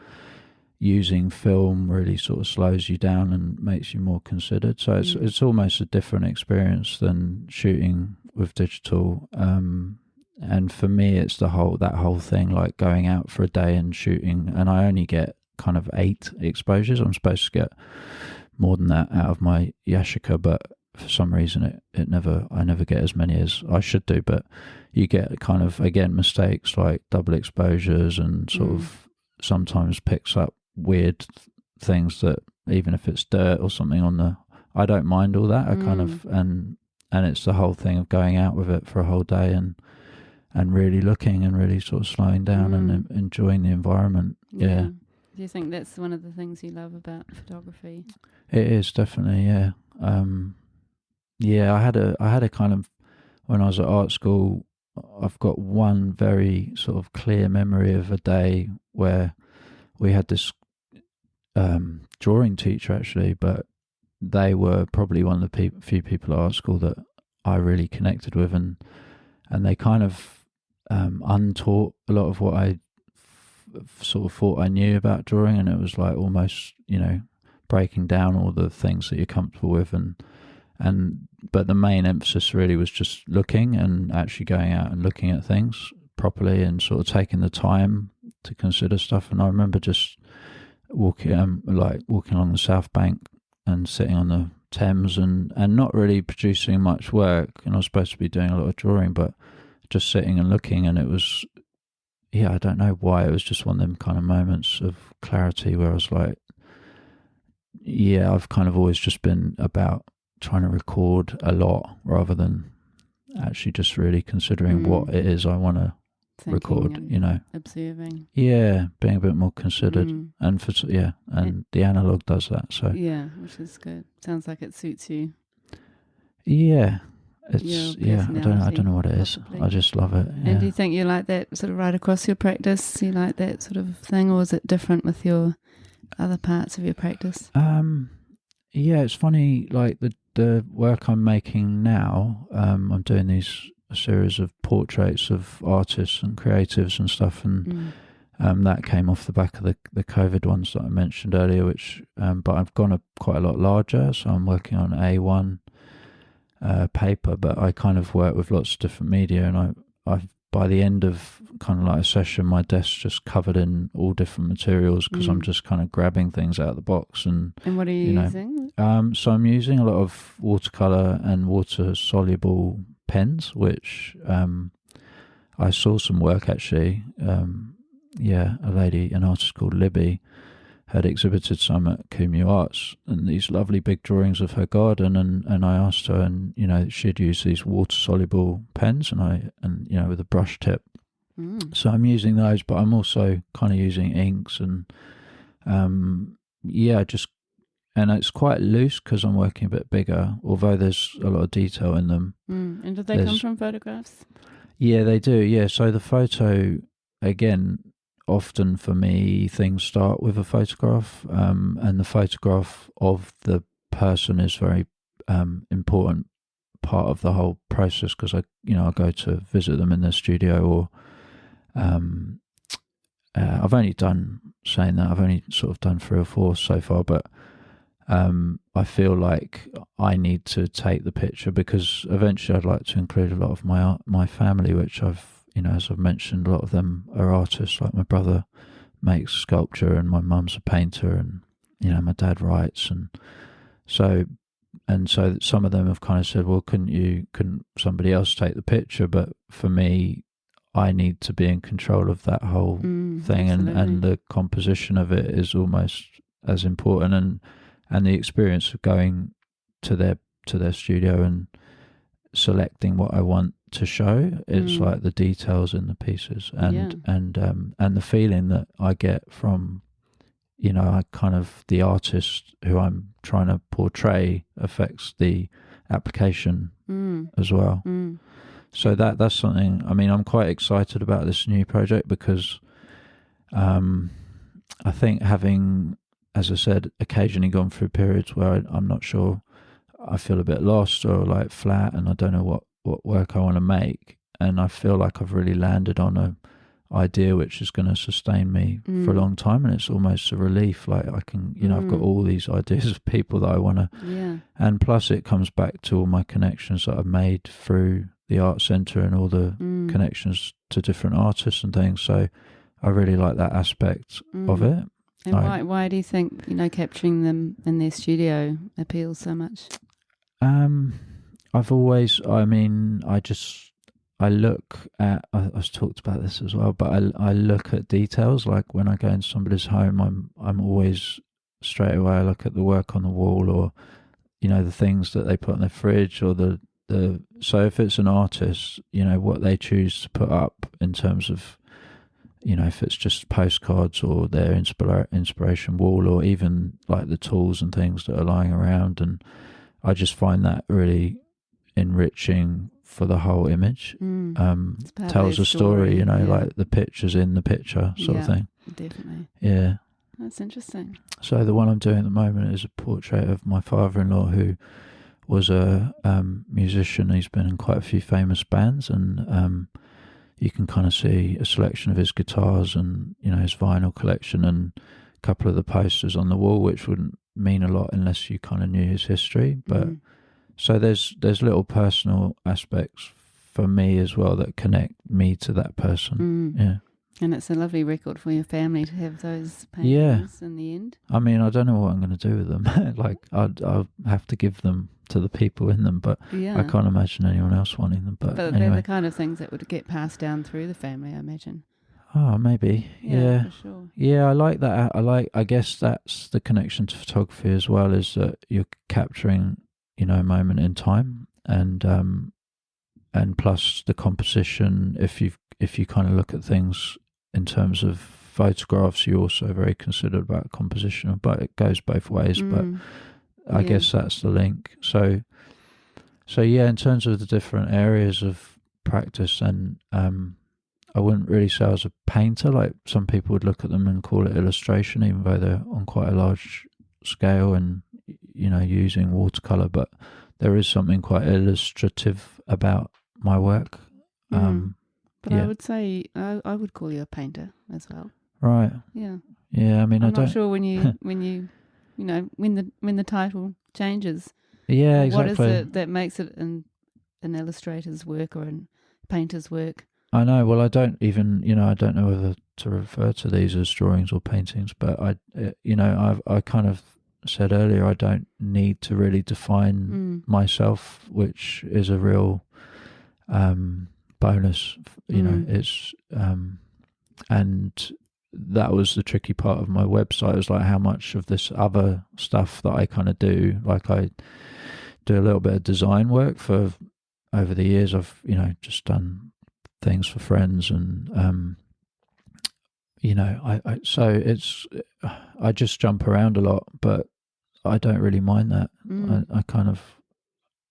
using film really sort of slows you down and makes you more considered. So it's almost a different experience than shooting with digital. And for me, it's that whole thing, like going out for a day and shooting, and I only get kind of 8 exposures. I'm supposed to get more than that out of my Yashica, but for some reason I never get as many as I should do. But you get kind of, again, mistakes like double exposures, and sort of sometimes picks up weird things that, even if it's dirt or something I don't mind all that. I kind of, and it's the whole thing of going out with it for a whole day and and really looking and really sort of slowing down and enjoying the environment. Yeah. Do you think that's one of the things you love about photography? It is definitely, yeah. Yeah, I had a kind of, when I was at art school, I've got one very sort of clear memory of a day where we had this drawing teacher actually, but they were probably one of the few people at art school that I really connected with, and they kind of untaught a lot of what I sort of thought I knew about drawing, and it was like almost, breaking down all the things that you're comfortable with, but the main emphasis really was just looking and actually going out and looking at things properly and sort of taking the time to consider stuff. And I remember just walking along the South Bank and sitting on the Thames and not really producing much work. And I was supposed to be doing a lot of drawing, but just sitting and looking. And it was, I don't know why, it was just one of them kind of moments of clarity where I was like, I've kind of always just been about trying to record a lot rather than actually just really considering what it is I want to record, observing, being a bit more considered, and the analog does that, so which is good. Sounds like it suits you. It's I don't know what it is. I just love it. And do you think you like that sort of right across your practice? You like that sort of thing, or is it different with your other parts of your practice? It's funny, like the work I'm making now, I'm doing a series of portraits of artists and creatives and stuff, and that came off the back of the COVID ones that I mentioned earlier, which but I've gone quite a lot larger, so I'm working on A1 paper, but I kind of work with lots of different media, and I by the end of kind of like a session, my desk's just covered in all different materials because I'm just kind of grabbing things out of the box. And what are you using? So I'm using a lot of watercolor and water soluble pens, which I saw some work actually. A lady, an artist called Libby, had exhibited some at Kumu Arts, and these lovely big drawings of her garden, and I asked her, and she'd use these water soluble pens, and with a brush tip. So I'm using those, but I'm also kind of using inks, and and it's quite loose because I'm working a bit bigger, although there's a lot of detail in them. And did they come from photographs? Yeah, they do. Yeah, so the photo, again, often for me things start with a photograph, and the photograph of the person is very important part of the whole process, because I go to visit them in their studio, or I've only done 3 or 4 so far, but I feel like I need to take the picture because eventually I'd like to include a lot of my family, which as I've mentioned, a lot of them are artists. Like my brother makes sculpture, and my mum's a painter, and my dad writes, and so some of them have kind of said, well, couldn't somebody else take the picture? But for me, I need to be in control of that whole thing, and the composition of it is almost as important, and the experience of going to their studio and selecting what I want to show. It's like the details in the pieces, and the feeling that I get from I kind of, the artist who I'm trying to portray affects the application as well. So that's something. I mean, I'm quite excited about this new project because I think, having, as I said, occasionally gone through periods where I'm not sure, I feel a bit lost or like flat, and I don't know what work I want to make, and I feel like I've really landed on a idea which is going to sustain me for a long time, and it's almost a relief. Like I can, I've got all these ideas of people that I want to, and plus it comes back to all my connections that I've made through the art centre and all the connections to different artists and things. So I really like that aspect of it. And why do you think capturing them in their studio appeals so much? I've always, I look at, I've talked about this as well, but I look at details. Like when I go into somebody's home, I'm always, straight away, I look at the work on the wall, or the things that they put in their fridge, or the so if it's an artist, what they choose to put up in terms of, if it's just postcards or their inspiration wall, or even like the tools and things that are lying around, and I just find that really enriching for the whole image. Tells a story, like the picture's in the picture sort of thing. Definitely. Yeah. That's interesting. So the one I'm doing at the moment is a portrait of my father-in-law, who was a musician. He's been in quite a few famous bands, and you can kind of see a selection of his guitars and his vinyl collection, and a couple of the posters on the wall, which wouldn't mean a lot unless you kind of knew his history. But so there's little personal aspects for me as well that connect me to that person. Yeah. And it's a lovely record for your family to have those paintings in the end. I mean, I don't know what I'm going to do with them. Like, I'll have to give them to the people in them, but I can't imagine anyone else wanting them. But anyway. They're the kind of things that would get passed down through the family, I imagine. Oh, maybe. Yeah. For sure. Yeah, I like that. I guess that's the connection to photography as well, is that you're capturing, a moment in time, and plus the composition. If you kind of look at things in terms of photographs, you're also very considerate about composition, but it goes both ways. But I guess that's the link. So yeah, in terms of the different areas of practice, and I wouldn't really say I was a painter. Like, some people would look at them and call it illustration, even though they're on quite a large scale and using watercolor. But there is something quite illustrative about my work. But I would say I would call you a painter as well. Right. Yeah. Yeah. I mean, I'm not sure when the title changes. Yeah, exactly. What is it that makes it an illustrator's work or a painter's work? I know. Well, I don't even, I don't know whether to refer to these as drawings or paintings, but I kind of said earlier, I don't need to really define myself, which is a real bonus. It's and that was the tricky part of my website. It was like, how much of this other stuff that I kind of do, like I do a little bit of design work for over the years. I've just done things for friends, and so it's, I just jump around a lot, but I don't really mind that.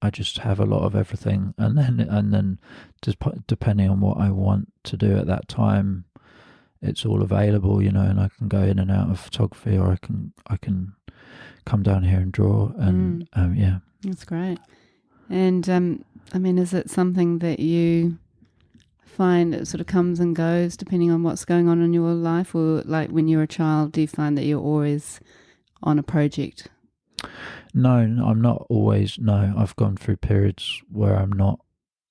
I just have a lot of everything, and then just depending on what I want to do at that time, it's all available, and I can go in and out of photography, or I can come down here and draw, and that's great. And I mean, is it something that you find it sort of comes and goes depending on what's going on in your life, or like when you're a child, do you find that you're always on a project? No, I'm not always. No, I've gone through periods where I'm not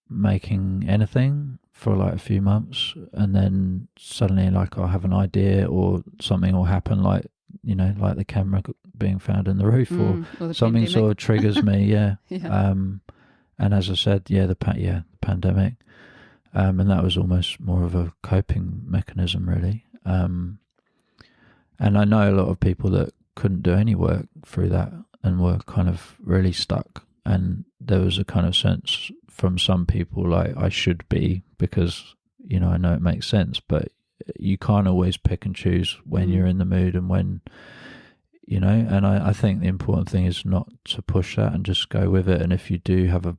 making anything for like a few months, and then suddenly, like, I'll have an idea, or something will happen, like like the camera being found in the roof, or something pandemic. Sort of triggers me. Yeah. And as I said, the pandemic, and that was almost more of a coping mechanism, really. And I know a lot of people that couldn't do any work through that and were kind of really stuck, and there was a kind of sense from some people like I should be, because I know it makes sense, but you can't always pick and choose when you're in the mood and when and I think the important thing is not to push that and just go with it. And if you do have a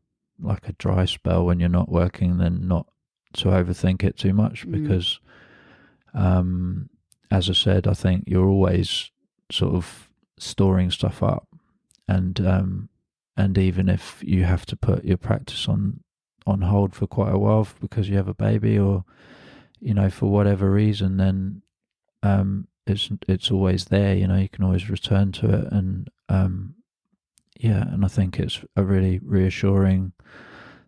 dry spell when you're not working, then not to overthink it too much, because as I said, I think you're always sort of storing stuff up, and even if you have to put your practice on hold for quite a while because you have a baby, or for whatever reason, then it's always there. You can always return to it, and and I think it's a really reassuring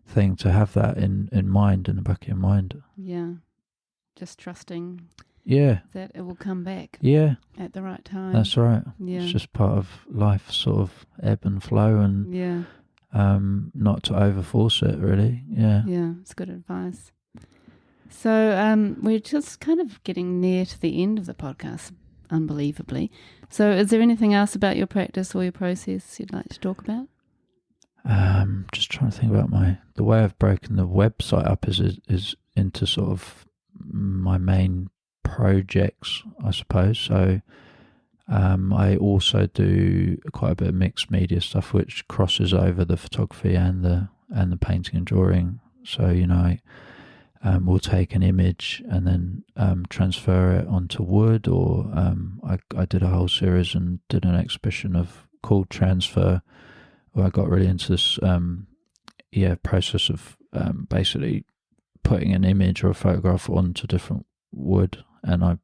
thing to have that in mind, in the back of your mind. Yeah, just trusting. Yeah. That it will come back. Yeah. At the right time. That's right. Yeah. It's just part of life, sort of ebb and flow, and not to overforce it, really. Yeah. Yeah, it's good advice. So we're just kind of getting near to the end of the podcast, unbelievably. So is there anything else about your practice or your process you'd like to talk about? Just trying to think about the way I've broken the website up is into sort of my main projects, I suppose. So I also do quite a bit of mixed media stuff, which crosses over the photography and the painting and drawing. So we'll take an image and then transfer it onto wood, or I did a whole series and did an exhibition called Transfer, where I got really into this process of basically putting an image or a photograph onto different wood, and I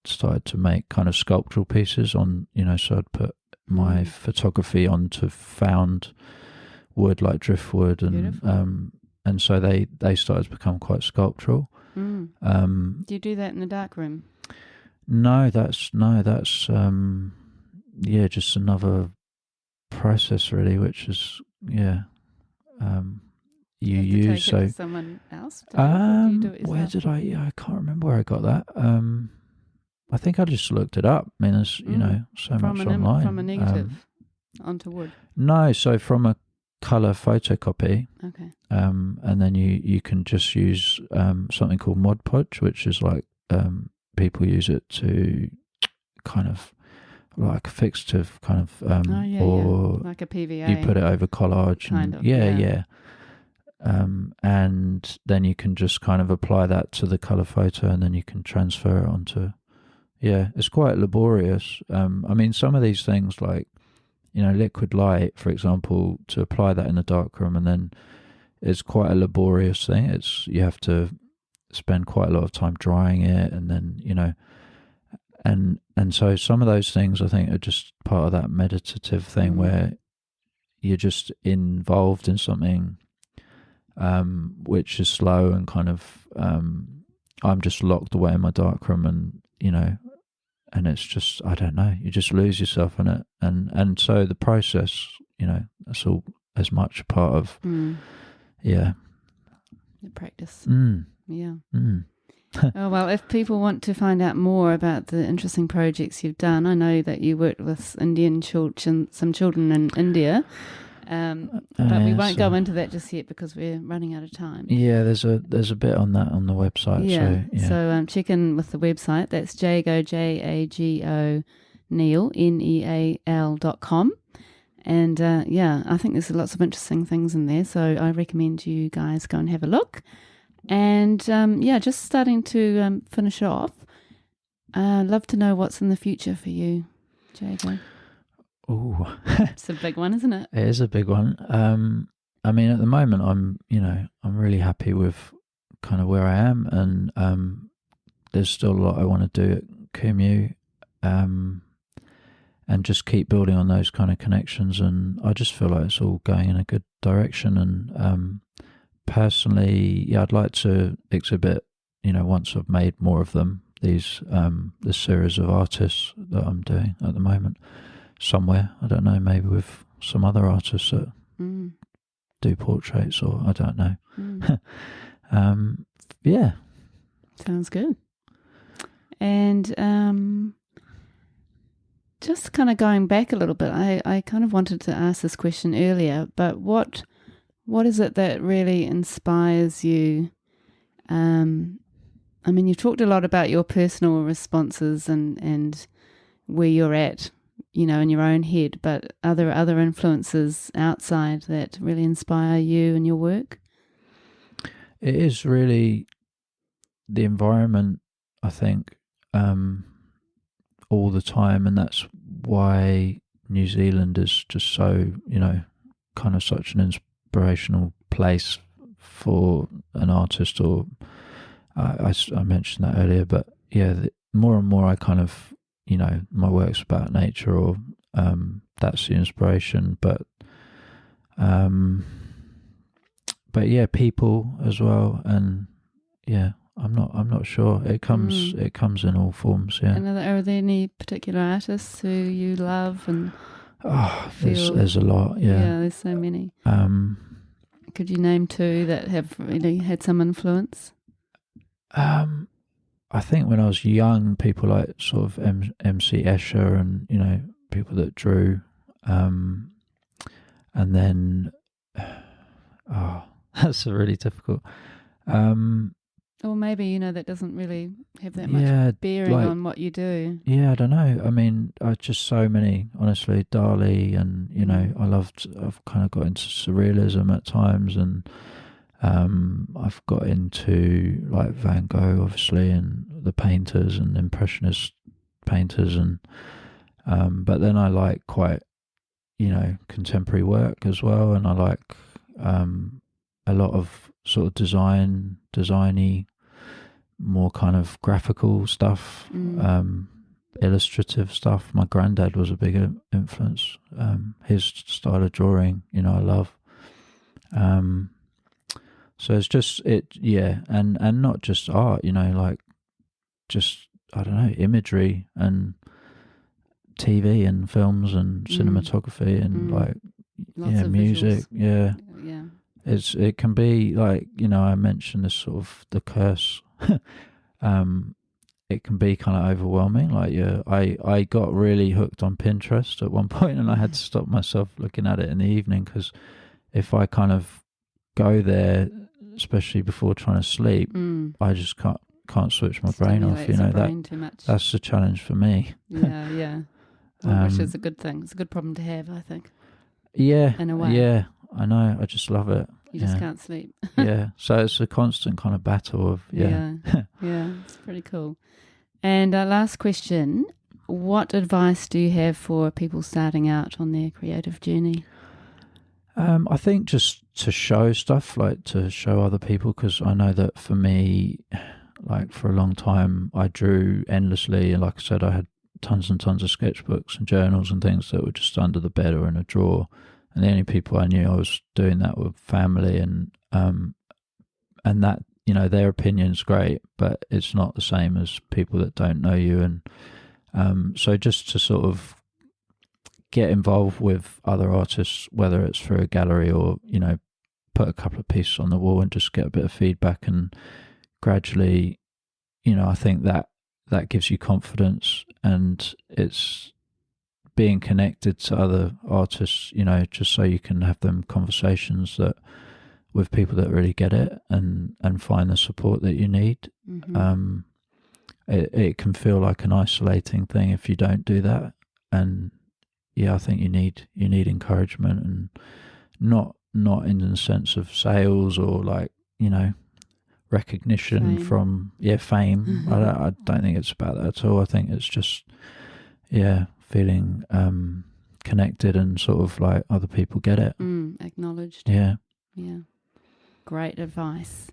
started to make kind of sculptural pieces on, so I'd put my photography onto found wood like driftwood, and so they started to become quite sculptural. Do you do that in the darkroom? No, that's just another process really, which is you use. So someone else? Where did I can't remember where I got that. I think I just looked it up. I mean, there's so much online. From a negative onto wood. No, so from a color photocopy. Okay. And then you can just use something called Mod Podge, which is like people use it to kind of like a fixative kind of or like a PVA. You put it over collage kind and of, yeah. And then you can just kind of apply that to the color photo, and then you can transfer it onto. Yeah, it's quite laborious. I mean, some of these things like liquid light, for example, to apply that in the darkroom, and then it's quite a laborious thing. You have to spend quite a lot of time drying it, and then and so some of those things I think are just part of that meditative thing where you're just involved in something which is slow and kind of I'm just locked away in my darkroom, and and it's just, I don't know, you just lose yourself in it, and so the process, that's all as much a part of the practice. Oh, well, if people want to find out more about the interesting projects you've done, I know that you worked with Indian children, some children in India, but we won't go into that just yet because we're running out of time. Yeah, there's a bit on that on the website. So check in with the website. That's Jago, Jago Neal, Neal.com. And I think there's lots of interesting things in there, so I recommend you guys go and have a look. And just starting to finish off, I'd love to know what's in the future for you, Jago. Oh, it's a big one, isn't it? It is a big one. I mean, at the moment, I'm really happy with kind of where I am, and there's still a lot I want to do at QMU, and just keep building on those kind of connections. And I just feel like it's all going in a good direction. And personally, I'd like to exhibit, once I've made more of them, this series of artists that I'm doing at the moment. Somewhere, I don't know, maybe with some other artists that do portraits, or I don't know. Sounds good. And just kind of going back a little bit, I kind of wanted to ask this question earlier, but what is it that really inspires you? I mean, you've talked a lot about your personal responses and where you're at, in your own head, but are there other influences outside that really inspire you and your work? It is really the environment, I think, all the time, and that's why New Zealand is just so, kind of such an inspirational place for an artist. Or I mentioned that earlier, but more and more I kind of, my work's about nature, or that's the inspiration, but people as well, and I'm not sure. It comes in all forms. Yeah. And are there any particular artists who you love and there's a lot. Yeah. Yeah, there's so many. Could you name two that have really had some influence? I think when I was young, people like sort of MC Escher and people that drew, and then Oh, that's a really difficult. Or maybe, that doesn't really have that Yeah, much bearing like, on what you do. yeah, I don't know. I mean, I just so many, honestly, Dali, and I've kind of got into surrealism at times, and I've got into like Van Gogh, obviously, and the painters and impressionist painters, and but then I like quite, contemporary work as well, and I like a lot of sort of designy, more kind of graphical stuff, illustrative stuff. My granddad was a big influence. His style of drawing, I love. So it's just and not just art, like just, I don't know, imagery and TV and films and cinematography and like Lots of music, visuals. yeah. It can be like, I mentioned this sort of the curse. It can be kind of overwhelming. Like, I got really hooked on Pinterest at one point, and I had to stop myself looking at it in the evening, because if I kind of go there, especially before trying to sleep, I just can't switch my brain off. Too much. That's the challenge for me. Yeah. Which is a good thing. It's a good problem to have, I think. Yeah, in a way. Yeah, I know. I just love it. You just can't sleep. Yeah, so it's a constant kind of battle of Yeah, it's pretty cool. And last question: what advice do you have for people starting out on their creative journey? I think just to show stuff, like to show other people, because I know that for me, like for a long time, I drew endlessly, and like I said, I had tons and tons of sketchbooks and journals and things that were just under the bed or in a drawer. And the only people I knew I was doing that with family, and that, their opinion's great, but it's not the same as people that don't know you. And so just to sort of get involved with other artists, whether it's through a gallery or, put a couple of pieces on the wall and just get a bit of feedback, and gradually, I think that gives you confidence, and it's being connected to other artists, just so you can have them conversations with people that really get it, and find the support that you need. Mm-hmm. It can feel like an isolating thing if you don't do that, and I think you need encouragement, and not in the sense of sales or like, recognition from fame. I don't think it's about that at all. I think it's just feeling connected, and sort of like other people get it. Acknowledged. Yeah Great advice.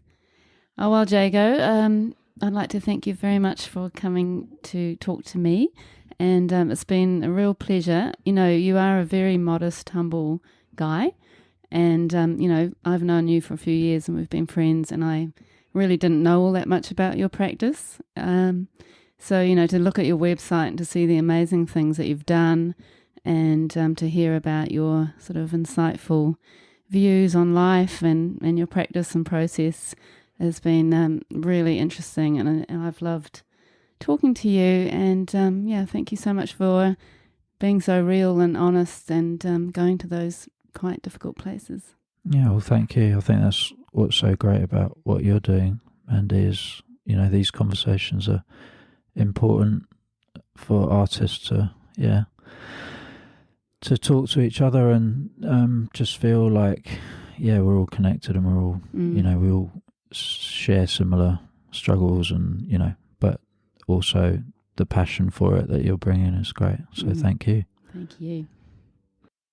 Oh well, Jago, I'd like to thank you very much for coming to talk to me, and it's been a real pleasure. You are a very modest, humble guy, and I've known you for a few years, and we've been friends, and I really didn't know all that much about your practice. So, to look at your website and to see the amazing things that you've done, and to hear about your sort of insightful views on life and your practice and process has been really interesting, and I've loved talking to you. And thank you so much for being so real and honest, and going to those quite difficult places. Yeah, well, thank you. I think that's what's so great about what you're doing, Mandy, is, these conversations are important for artists to talk to each other, and just feel like we're all connected, and we're all we all share similar struggles, and but also the passion for it that you're bringing is great. So thank you. Thank you.